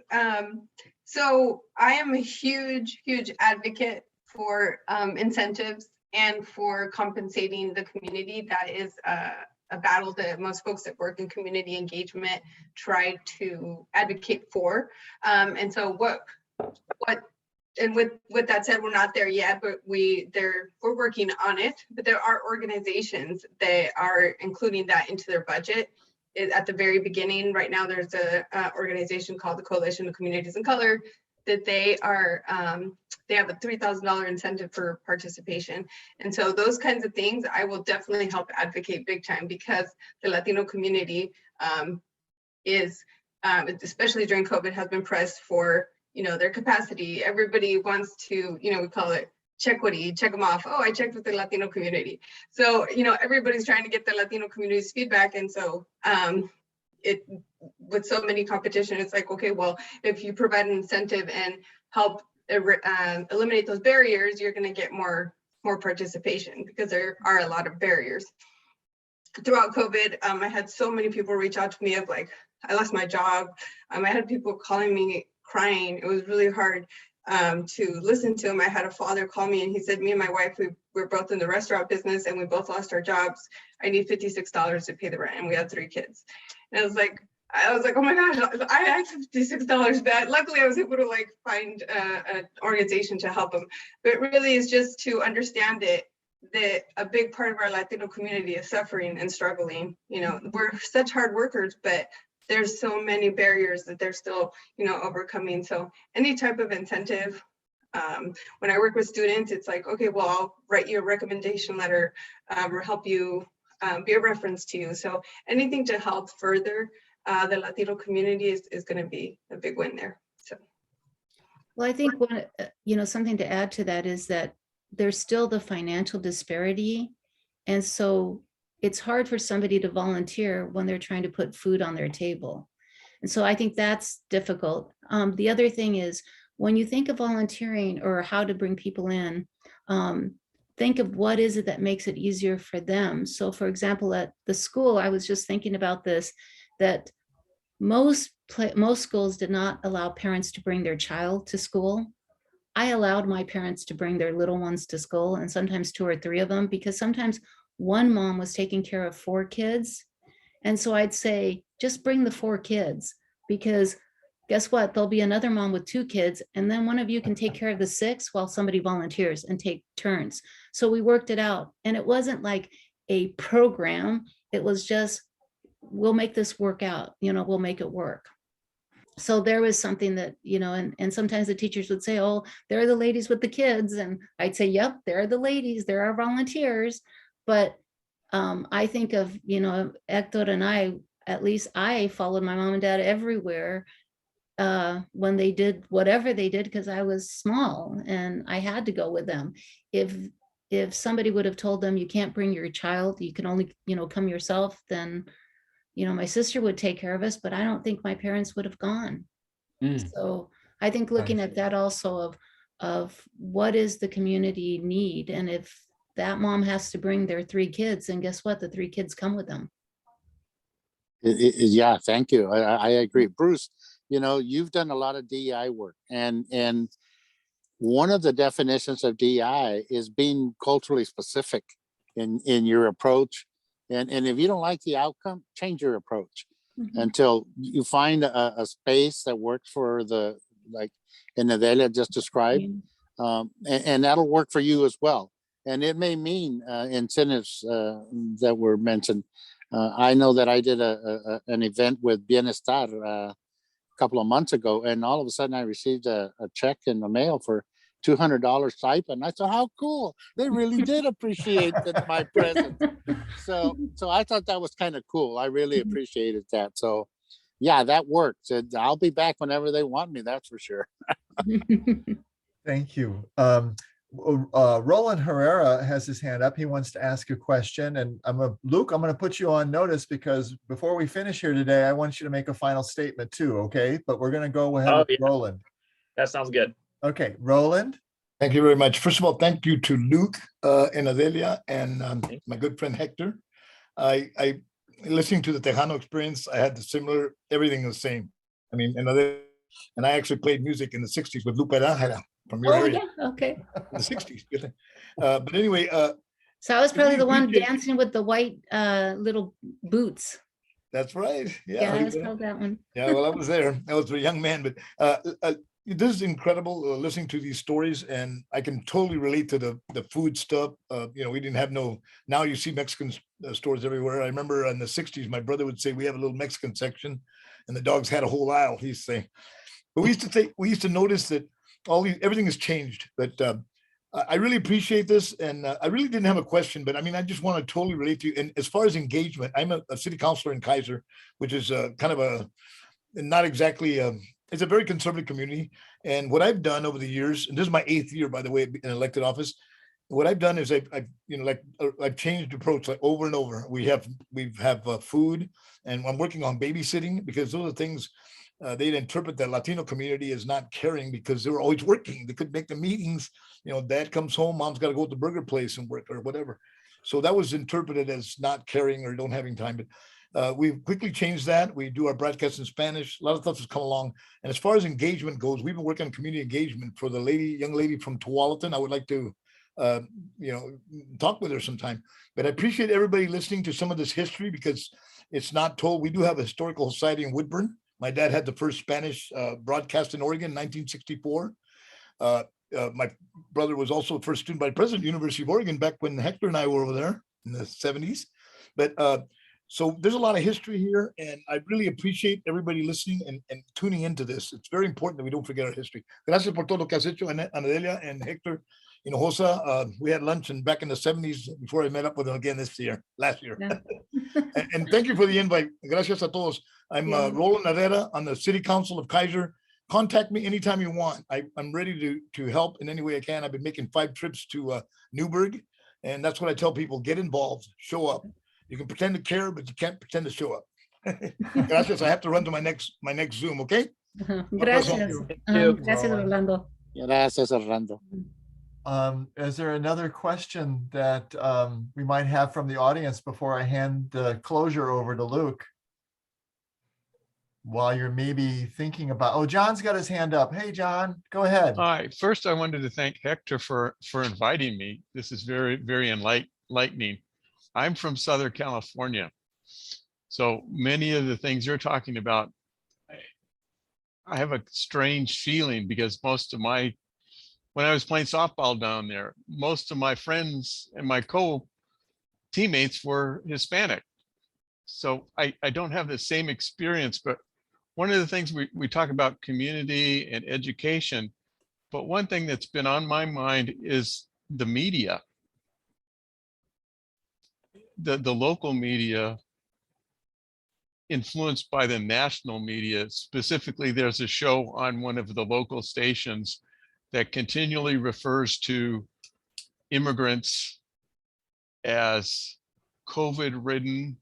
So I am a huge advocate for incentives and for compensating the community. That is a battle that most folks that work in community engagement try to advocate for. And so with that said, we're not there yet, but we're working on it. But there are organizations that are including that into their budget. At the very beginning, right now, there's a organization called the Coalition of Communities in Color that they have a $3,000 incentive for participation. And so those kinds of things, I will definitely help advocate big time, because the Latino community is, especially during COVID, has been pressed for their capacity. Everybody wants to, we call it check-witty, check them off. Oh, I checked with the Latino community. So, everybody's trying to get the Latino community's feedback. And so with so many competition, it's like, okay, well, if you provide an incentive and help eliminate those barriers, you're going to get more participation, because there are a lot of barriers. Throughout COVID, I had so many people reach out to me of like, I lost my job. I had people calling me crying. It was really hard to listen to him. I had a father call me and he said, me and my wife, we're both in the restaurant business and we both lost our jobs. I need $56 to pay the rent, and we had 3 kids. And I was like, oh my gosh, I had $56 back. Luckily, I was able to find an organization to help them. But it really is just to understand that a big part of our Latino community is suffering and struggling. We're such hard workers, but there's so many barriers that they're still, overcoming. So any type of incentive, when I work with students, it's like, okay, well, I'll write you a recommendation letter or help you be a reference to you. So anything to help further the Latino community is going to be a big win there. So, well, I think something to add to that is that there's still the financial disparity, and so it's hard for somebody to volunteer when they're trying to put food on their table. And so I think that's difficult. The other thing is, when you think of volunteering or how to bring people in, think of what is it that makes it easier for them. So for example, at the school, I was just thinking about this, that most schools did not allow parents to bring their child to school. I allowed my parents to bring their little ones to school, and sometimes 2 or 3 of them, because sometimes one mom was taking care of 4 kids. And so I'd say, just bring the 4 kids, because guess what? There'll be another mom with 2 kids, and then one of you can take care of the 6 while somebody volunteers and take turns. So we worked it out, and it wasn't like a program. It was just, we'll make this work out, we'll make it work. So there was something that, and sometimes the teachers would say, oh, there are the ladies with the kids. And I'd say, yep, there are the ladies, there are volunteers. But I think of, Hector and I, at least I followed my mom and dad everywhere when they did whatever they did, because I was small and I had to go with them. If somebody would have told them, you can't bring your child, you can only, come yourself, then my sister would take care of us, but I don't think my parents would have gone. So I think looking at that also of what is the community need, and if that mom has to bring their 3 kids, and guess what? The 3 kids come with them. Yeah, thank you. I agree. Bruce, you've done a lot of DEI work, and one of the definitions of DEI is being culturally specific in your approach. And if you don't like the outcome, change your approach until you find a space that works for like Enedelia just described, and that'll work for you as well. And it may mean incentives that were mentioned. I know that I did an event with Bienestar a couple of months ago, and all of a sudden I received a check in the mail for $200 stipend. I thought, how cool! They really did appreciate my presence. So I thought that was kind of cool. I really appreciated that. So yeah, that worked. I'll be back whenever they want me. That's for sure. Thank you. Roland Herrera has his hand up. He wants to ask a question, and Luke, I'm going to put you on notice, because before we finish here today, I want you to make a final statement too. Okay, but we're going to go ahead with Roland. That sounds good. Okay, Roland. Thank you very much. First of all, thank you to Luke, Enedelia, and my good friend Hector. I listening to the Tejano experience, I had the similar, everything the same. I mean, and I actually played music in the 60s with Lupe Rajara from your area. Yeah, okay. The 60s. But anyway. So I was probably the one dancing with the white little boots. That's right. Yeah, I was called that one. Yeah, well, I was there. I was a young man, but this is incredible listening to these stories, and I can totally relate to the food stuff. We didn't have now you see Mexican stores everywhere. I remember in the 60s, my brother would say, we have a little Mexican section, and the dogs had a whole aisle, he'd say. But we used to notice that everything has changed. But I really appreciate this, and I really didn't have a question, but I mean, I just want to totally relate to you. And as far as engagement, I'm a city councilor in Kaiser, which is kind of not exactly it's a very conservative community. And what I've done over the years, and this is my 8th year, by the way, in elected office, what I've done is I've changed approach like over and over. We have food, and I'm working on babysitting, because those are things they'd interpret the Latino community as not caring because they were always working. They couldn't make the meetings. Dad comes home, mom's got to go to the burger place and work or whatever. So that was interpreted as not caring or don't having time. But we've quickly changed that. We do our broadcast in Spanish. A lot of stuff has come along. And as far as engagement goes, we've been working on community engagement for the young lady from Tualatin. I would like to, talk with her sometime. But I appreciate everybody listening to some of this history, because it's not told. We do have a historical society in Woodburn. My dad had the first Spanish broadcast in Oregon in 1964. My brother was also the first student vice president of the University of Oregon back when Hector and I were over there in the 70s. But so there's a lot of history here, and I really appreciate everybody listening and tuning into this. It's very important that we don't forget our history. Gracias por todo lo que has hecho, Enedelia and Hector Hinojosa. We had lunch back in the 70s before I met up with them again last year. Yeah. and thank you for the invite. Gracias a todos. I'm Roland Herrera on the City Council of Kaiser. Contact me anytime you want. I'm ready to help in any way I can. I've been making 5 trips to Newburgh, and that's what I tell people: get involved, show up. You can pretend to care, but you can't pretend to show up. Gracias. I have to run to my next Zoom. Okay. Gracias. Gracias, Orlando. Gracias, Orlando. Is there another question that we might have from the audience before I hand the closure over to Luke? while you're maybe thinking about, oh, John's got his hand up. Hey, John, go ahead. Hi, first I wanted to thank Hector for inviting me. This is very enlightening. I'm from Southern California. So many of the things you're talking about, I have a strange feeling because when I was playing softball down there, most of my friends and my teammates were Hispanic. So I don't have the same experience, but one of the things we talk about community and education, but one thing that's been on my mind is the media. The local media influenced by the national media. Specifically, there's a show on one of the local stations that continually refers to immigrants as COVID-ridden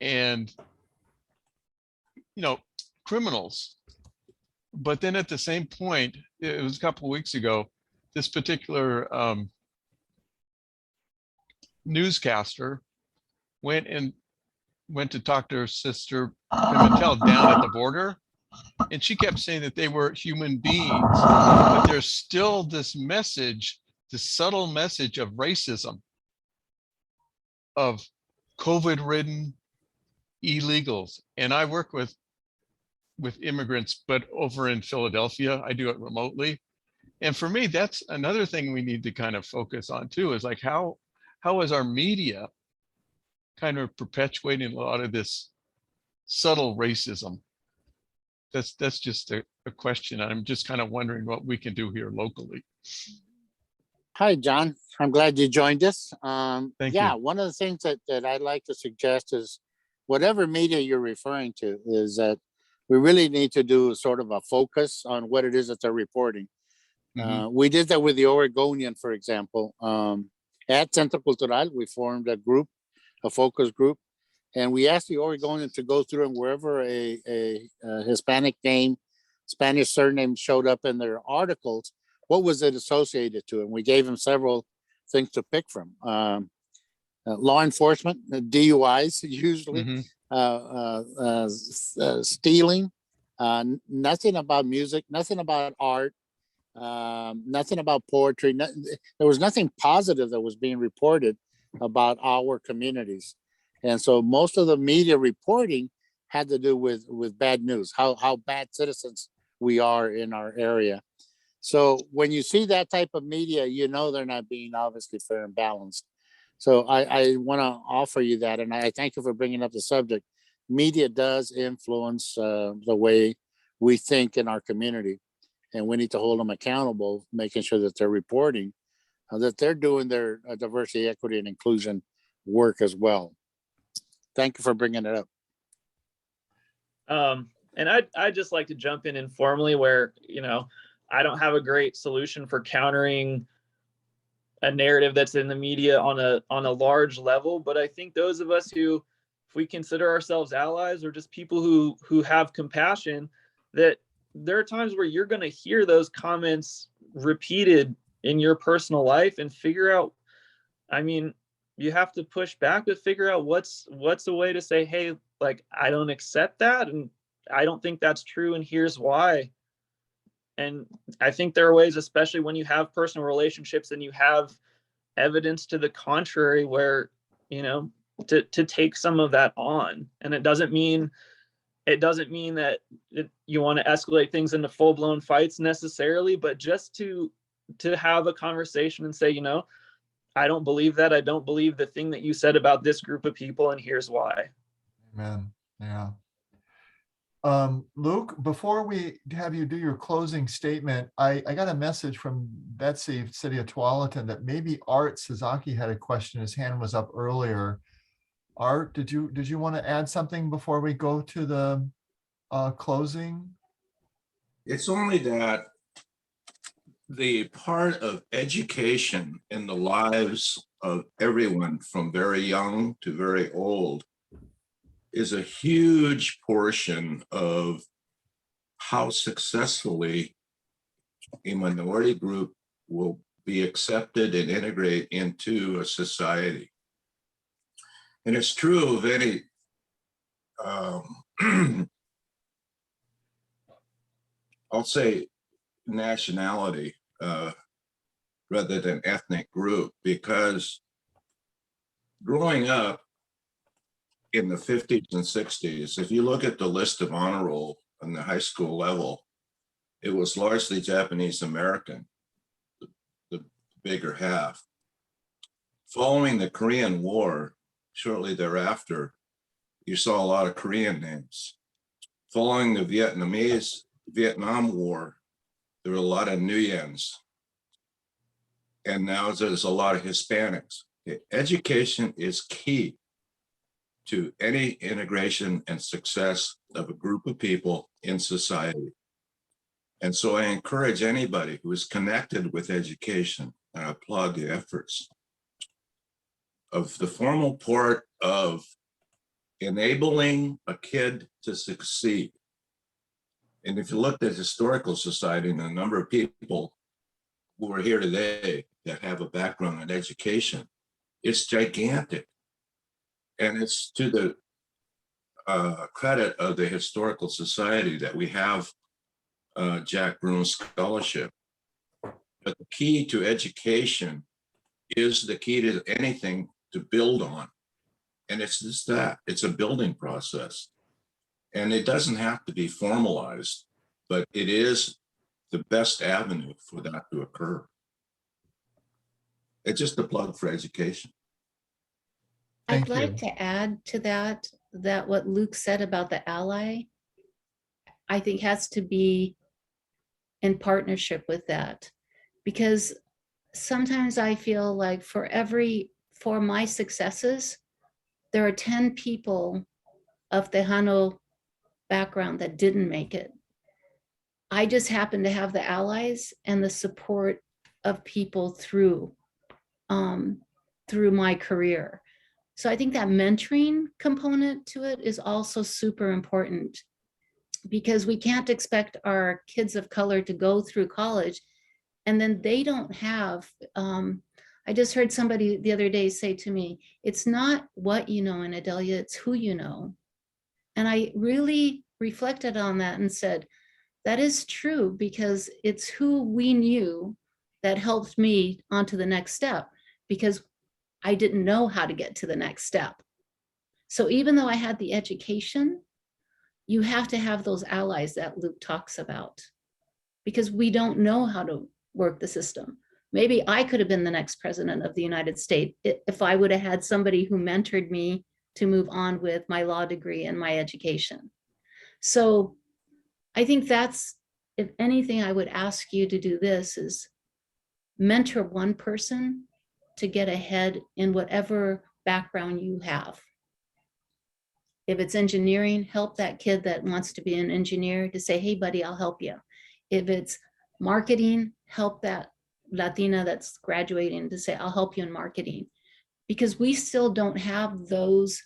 and, criminals. But then at the same point, it was a couple of weeks ago, this particular newscaster went to talk to her sister Pimentel down at the border, and she kept saying that they were human beings, but there's still this message, this subtle message of racism, of COVID-ridden illegals. And I work with immigrants, but over in Philadelphia, I do it remotely. And for me, that's another thing we need to kind of focus on too, is like how is our media kind of perpetuating a lot of this subtle racism? That's just a question. I'm just kind of wondering what we can do here locally. Hi, John. I'm glad you joined us. Thank yeah, you. one of the things that I'd like to suggest is whatever media you're referring to is that we really need to do sort of a focus on what it is that they're reporting. We did that with the Oregonian, for example. At Centro Cultural, we formed a group, a focus group, and we asked the Oregonian to go through and wherever a Hispanic name, Spanish surname showed up in their articles, what was it associated to? And we gave them several things to pick from. Law enforcement, DUIs usually, stealing, nothing about music, nothing about art, nothing about poetry. There was nothing positive that was being reported about our communities. And so most of the media reporting had to do with bad news, how bad citizens we are in our area. So when you see that type of media, they're not being obviously fair and balanced. So I want to offer you that, and I thank you for bringing up the subject. Media does influence the way we think in our community, and we need to hold them accountable, making sure that they're reporting, that they're doing their diversity, equity, and inclusion work as well. Thank you for bringing it up. And I'd just like to jump in informally where, I don't have a great solution for countering a narrative that's in the media on a large level, but I think those of us who, if we consider ourselves allies or just people who have compassion, that there are times where you're going to hear those comments repeated in your personal life and figure out, you have to push back, but figure out what's a way to say, hey, like, I don't accept that, and I don't think that's true, and here's why. And I think there are ways, especially when you have personal relationships and you have evidence to the contrary, where, to take some of that on. And it doesn't mean that you want to escalate things into full-blown fights necessarily, but just to have a conversation and say, I don't believe that. I don't believe the thing that you said about this group of people, and here's why. Amen. Yeah. Luke, before we have you do your closing statement, I got a message from Betsy, City of Tualatin, that maybe Art Sasaki had a question. His hand was up earlier. Art, did you want to add something before we go to the closing? It's only that the part of education in the lives of everyone from very young to very old is a huge portion of how successfully a minority group will be accepted and integrate into a society. And it's true of any I'll say nationality rather than ethnic group, because growing up in the 50s and 60s, if you look at the list of honor roll on the high school level, it was largely Japanese American, the bigger half. Following the Korean War, shortly thereafter, you saw a lot of Korean names. Following the Vietnam War, there were a lot of Nguyens. And now there's a lot of Hispanics. Education is key to any integration and success of a group of people in society. And so I encourage anybody who is connected with education, and I applaud the efforts of the formal part of enabling a kid to succeed. And if you looked at Historical Society and the number of people who are here today that have a background in education, it's gigantic. And it's to the credit of the Historical Society that we have Jack Broom's scholarship. But the key to education is the key to anything to build on. And it's just that, it's a building process. And it doesn't have to be formalized, but it is the best avenue for that to occur. It's just a plug for education. I'd Thank like you. to add to that, that what Luke said about the ally, I think has to be in partnership with that. Because sometimes I feel like for my successes, there are 10 people of Tejano background that didn't make it. I just happen to have the allies and the support of people through my career. So I think that mentoring component to it is also super important, because we can't expect our kids of color to go through college and then they don't have, I just heard somebody the other day say to me, it's not what you know, Enedelia, it's who you know. And I really reflected on that and said, that is true, because it's who we knew that helped me onto the next step, because I didn't know how to get to the next step. So even though I had the education, you have to have those allies that Luke talks about, because we don't know how to work the system. Maybe I could have been the next president of the United States if I would have had somebody who mentored me to move on with my law degree and my education. So I think that's, if anything, I would ask you to do this is mentor one person to get ahead in whatever background you have. If it's engineering, help that kid that wants to be an engineer to say, hey buddy, I'll help you. If it's marketing, help that Latina that's graduating to say, I'll help you in marketing. Because we still don't have those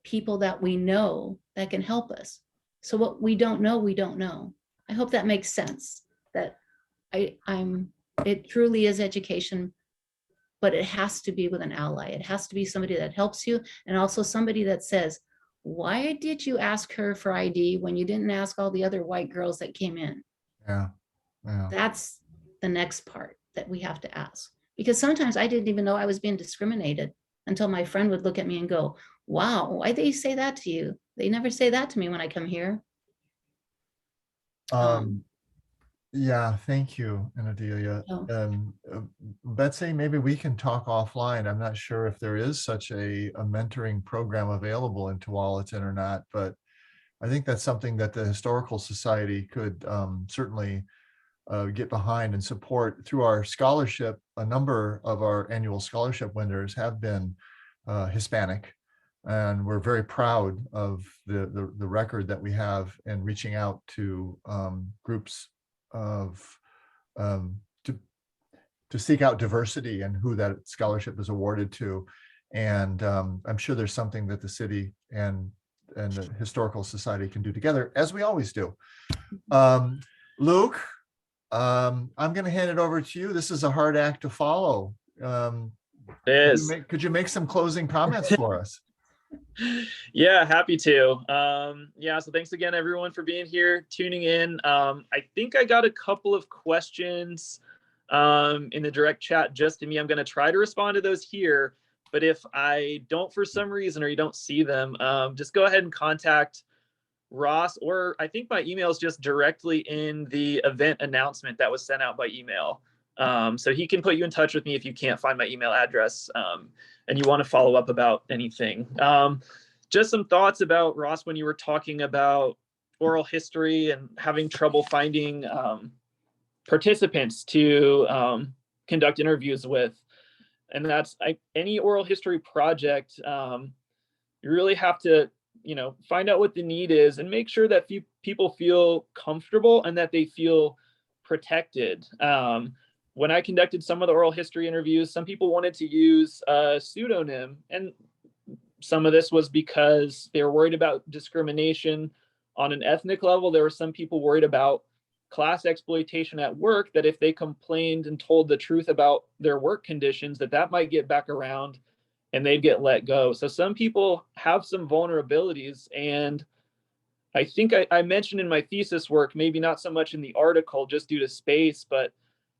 people that we know that can help us. So what we don't know, we don't know. I hope that makes sense, that it truly is education, but it has to be with an ally. It has to be somebody that helps you, and also somebody that says, why did you ask her for ID when you didn't ask all the other white girls that came in? Yeah. Yeah. That's the next part that we have to ask. Because sometimes I didn't even know I was being discriminated until my friend would look at me and go, wow, why they say that to you? They never say that to me when I come here. Yeah, thank you, Enedelia. Betsy, maybe we can talk offline. I'm not sure if there is such a mentoring program available in Tualatin or not, but I think that's something that the Historical Society could certainly get behind and support through our scholarship. A number of our annual scholarship winners have been Hispanic, and we're very proud of the record that we have in reaching out to groups of to seek out diversity and who that scholarship is awarded to. And I'm sure there's something that the city and the Historical Society can do together, as we always do. Luke, I'm going to hand it over to you. This is a hard act to follow. It is. Could you make some closing comments for us? Yeah, happy to. Yeah, so thanks again, everyone, for being here, tuning in. I think I got a couple of questions in the direct chat just to me. I'm going to try to respond to those here, but if I don't for some reason or you don't see them, just go ahead and contact Ross, or I think my email is just directly in the event announcement that was sent out by email. So he can put you in touch with me if you can't find my email address and you want to follow up about anything. Just some thoughts about, Ross, when you were talking about oral history and having trouble finding participants to conduct interviews with. And that's any oral history project, you really have to find out what the need is and make sure that people feel comfortable and that they feel protected. When I conducted some of the oral history interviews, some people wanted to use a pseudonym, and some of this was because they were worried about discrimination on an ethnic level. There were some people worried about class exploitation at work, that if they complained and told the truth about their work conditions, that might get back around and they'd get let go. So some people have some vulnerabilities. And I think I mentioned in my thesis work, maybe not so much in the article just due to space, but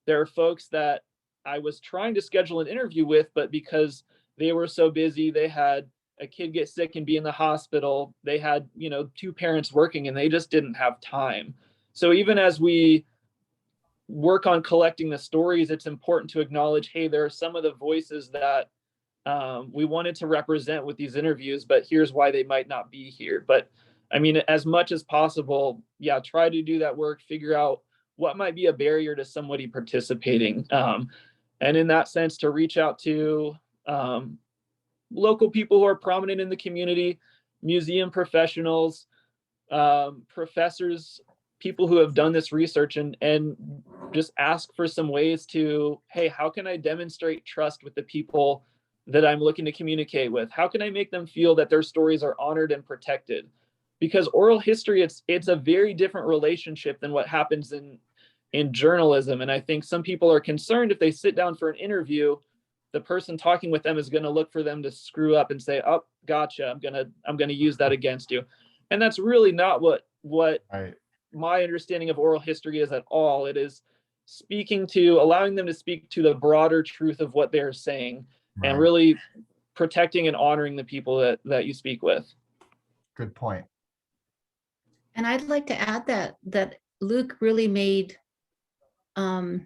there are folks that I was trying to schedule an interview with, but because they were so busy, they had a kid get sick and be in the hospital, they had, 2 parents working, and they just didn't have time. So even as we work on collecting the stories, it's important to acknowledge, hey, there are some of the voices that we wanted to represent with these interviews, but here's why they might not be here. But I mean, as much as possible, yeah, try to do that work, figure out what might be a barrier to somebody participating. And in that sense, to reach out to local people who are prominent in the community, museum professionals, professors, people who have done this research, and just ask for some ways to, hey, how can I demonstrate trust with the people that I'm looking to communicate with? How can I make them feel that their stories are honored and protected? Because oral history, it's a very different relationship than what happens in journalism. And I think some people are concerned if they sit down for an interview, the person talking with them is going to look for them to screw up and say, oh, gotcha, I'm gonna use that against you. And that's really not what Right. my understanding of oral history is at all. It is allowing them to speak to the broader truth of what they're saying, Right. and really protecting and honoring the people that you speak with. Good point. And I'd like to add that Luke really made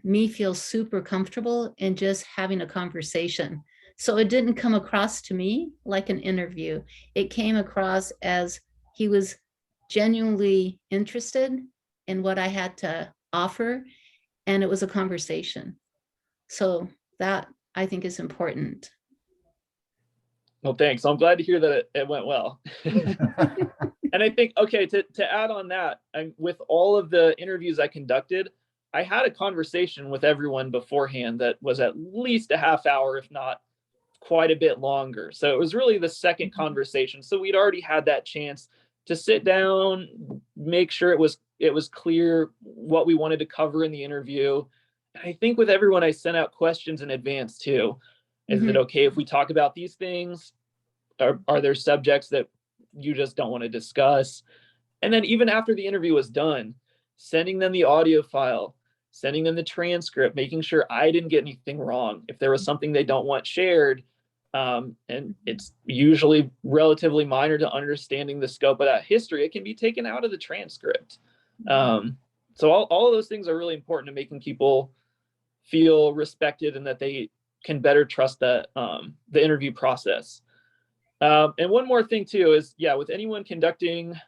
me feel super comfortable in just having a conversation. So it didn't come across to me like an interview. It came across as he was genuinely interested in what I had to offer, and it was a conversation. So that, I think, is important. Well, thanks. I'm glad to hear that it went well. And I think, okay, to add on that, with all of the interviews I conducted, I had a conversation with everyone beforehand that was at least a half hour, if not quite a bit longer. So it was really the second conversation. So we'd already had that chance to sit down, make sure it was clear what we wanted to cover in the interview. And I think with everyone, I sent out questions in advance too. Is it okay if we talk about these things? Are there subjects that you just don't want to discuss? And then even after the interview was done, sending them the audio file, sending them the transcript, making sure I didn't get anything wrong. If there was something they don't want shared, and it's usually relatively minor to understanding the scope of that history, it can be taken out of the transcript. So all of those things are really important to making people feel respected and that they can better trust the interview process. And one more thing too is, yeah, with anyone conducting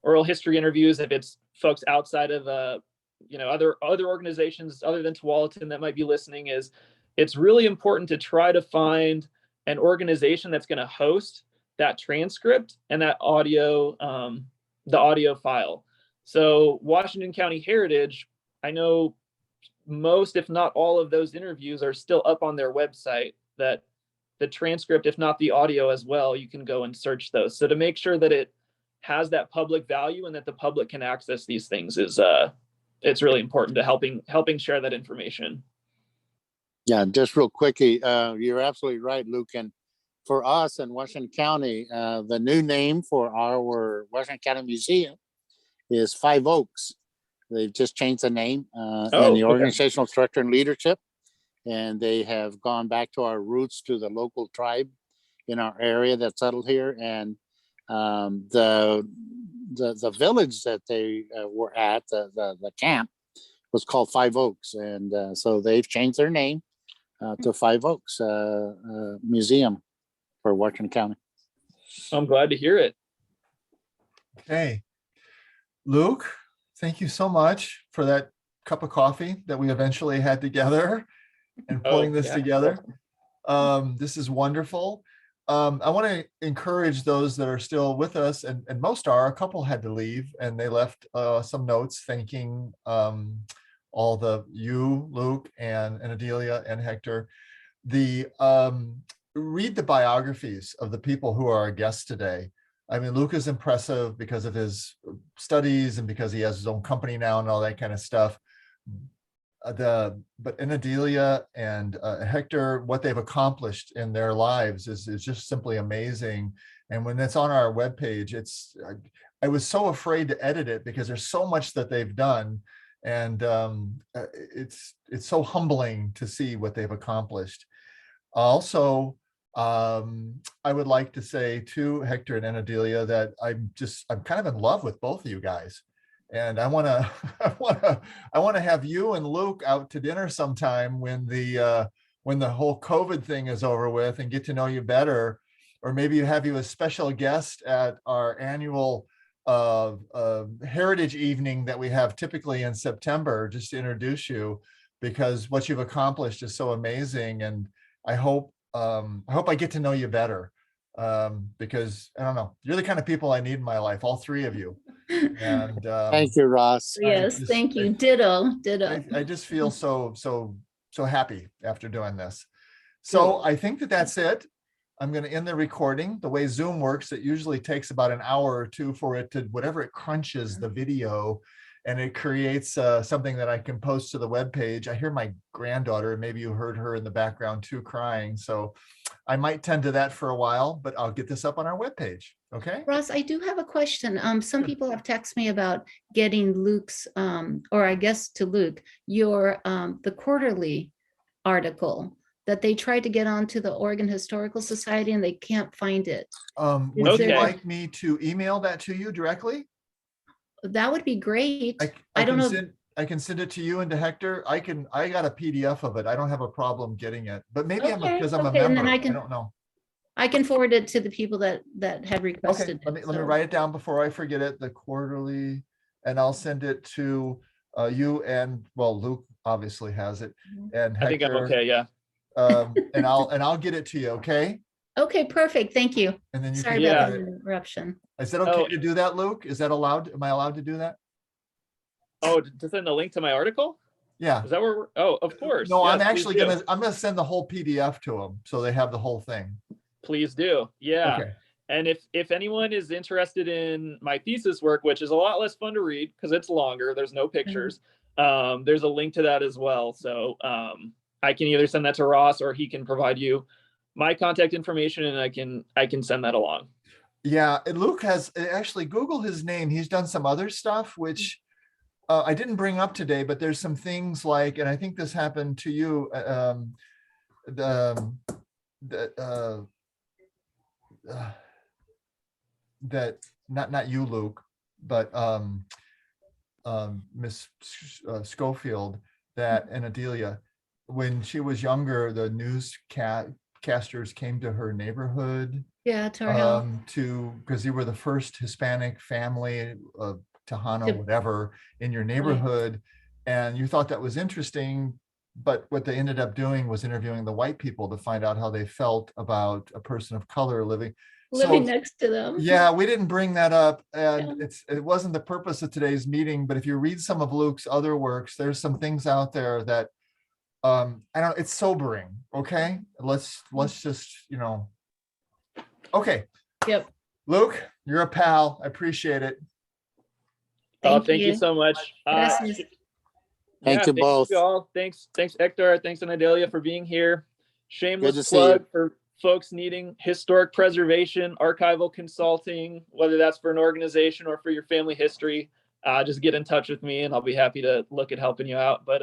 oral history interviews, if it's folks outside of other organizations other than Tualatin that might be listening, it's really important to try to find an organization that's going to host that transcript and that audio, the audio file. So Washington County Heritage, I know most, if not all of those interviews are still up on their website, that the transcript, if not the audio as well, you can go and search those. So to make sure that it has that public value and that the public can access these things is it's really important to helping share that information. Yeah, just real quickly, you're absolutely right, Luke. And for us in Washington County, the new name for our Washington County Museum is Five Oaks. They've just changed the name and the okay. organizational structure and leadership. And they have gone back to our roots, to the local tribe in our area that settled here. And the village that they were at, the camp, was called Five Oaks. And so they've changed their name to Five Oaks Museum for Washington County. I'm glad to hear it. Okay. Luke, thank you so much for that cup of coffee that we eventually had together and pulling this together. This is wonderful. I want to encourage those that are still with us, and most are. A couple had to leave, and they left some notes thanking all you, Luke, and Enedelia and Hector. Read the biographies of the people who are our guests today. I mean, Luke is impressive because of his studies and because he has his own company now and all that kind of stuff. But Enedelia and Hector, what they've accomplished in their lives is just simply amazing. And when it's on our webpage, I was so afraid to edit it because there's so much that they've done. And it's so humbling to see what they've accomplished. Also, I would like to say to Hector and Enedelia that I'm kind of in love with both of you guys. And I want to have you and Luke out to dinner sometime when the whole COVID thing is over with, and get to know you better, or maybe have you as special guest at our annual heritage evening that we have typically in September, just to introduce you, because what you've accomplished is so amazing. And I hope I get to know you better, because I don't know, you're the kind of people I need in my life, all three of you. And thank you, Ross. Yes, thank you. Ditto. I just feel so happy after doing this. So I think that's it. I'm going to end the recording. The way Zoom works, it usually takes about an hour or two for it to, whatever it crunches the video, and it creates something that I can post to the webpage. I hear my granddaughter, and maybe you heard her in the background too, crying. So I might tend to that for a while, but I'll get this up on our webpage. Okay. Ross, I do have a question. Some people have texted me about getting Luke's, or I guess to Luke, your the quarterly article that they tried to get onto the Oregon Historical Society and they can't find it. Would you like me to email that to you directly? That would be great. I don't know. I can send it to you and to Hector. I got a PDF of it. I don't have a problem getting it, but maybe because I'm a member. And then I don't know. I can forward it to the people that had requested. Okay, let me write it down before I forget it. The quarterly, and I'll send it to you and, well, Luke obviously has it, and Hector. I think I'm okay. Yeah. And I'll get it to you. Okay. Okay, perfect. Thank you. And then you sorry about the interruption. Is that okay to do that, Luke? Is that allowed? Am I allowed to do that? Oh, to send the link to my article? Yeah. Is that where we're? Oh, of course. No, yes, I'm gonna send the whole PDF to them so they have the whole thing. Please do. Yeah. Okay. And if anyone is interested in my thesis work, which is a lot less fun to read because it's longer, there's no pictures. There's a link to that as well. So I can either send that to Ross, or he can provide you my contact information, and I can send that along. Yeah, and Luke has actually Google his name. He's done some other stuff which I didn't bring up today, but there's some things like, and I think this happened to you, that not you, Luke, but Miss Schofield, that Enedelia, when she was younger, the newscasters came to her neighborhood. Yeah, to our house. Because you were the first Hispanic family of Tejano, whatever, in your neighborhood, and you thought that was interesting. But what they ended up doing was interviewing the white people to find out how they felt about a person of color living next to them. Yeah, we didn't bring that up, and it wasn't the purpose of today's meeting. But if you read some of Luke's other works, there's some things out there that it's sobering. Okay, let's just Okay. Yep. Luke, you're a pal. I appreciate it. Thank you so much. Thank you both. You all. Thanks Hector. Thanks Enedelia for being here. Shameless plug folks needing historic preservation, archival consulting, whether that's for an organization or for your family history, just get in touch with me and I'll be happy to look at helping you out. But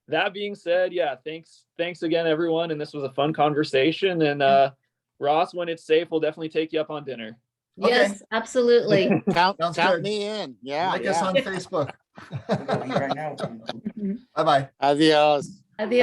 that being said, yeah, thanks again, everyone. And this was a fun conversation. And Ross, when it's safe, we'll definitely take you up on dinner. Yes, absolutely. Count Sounds good. me in. Yeah. Like us Yeah. on Facebook. Bye-bye. Adios.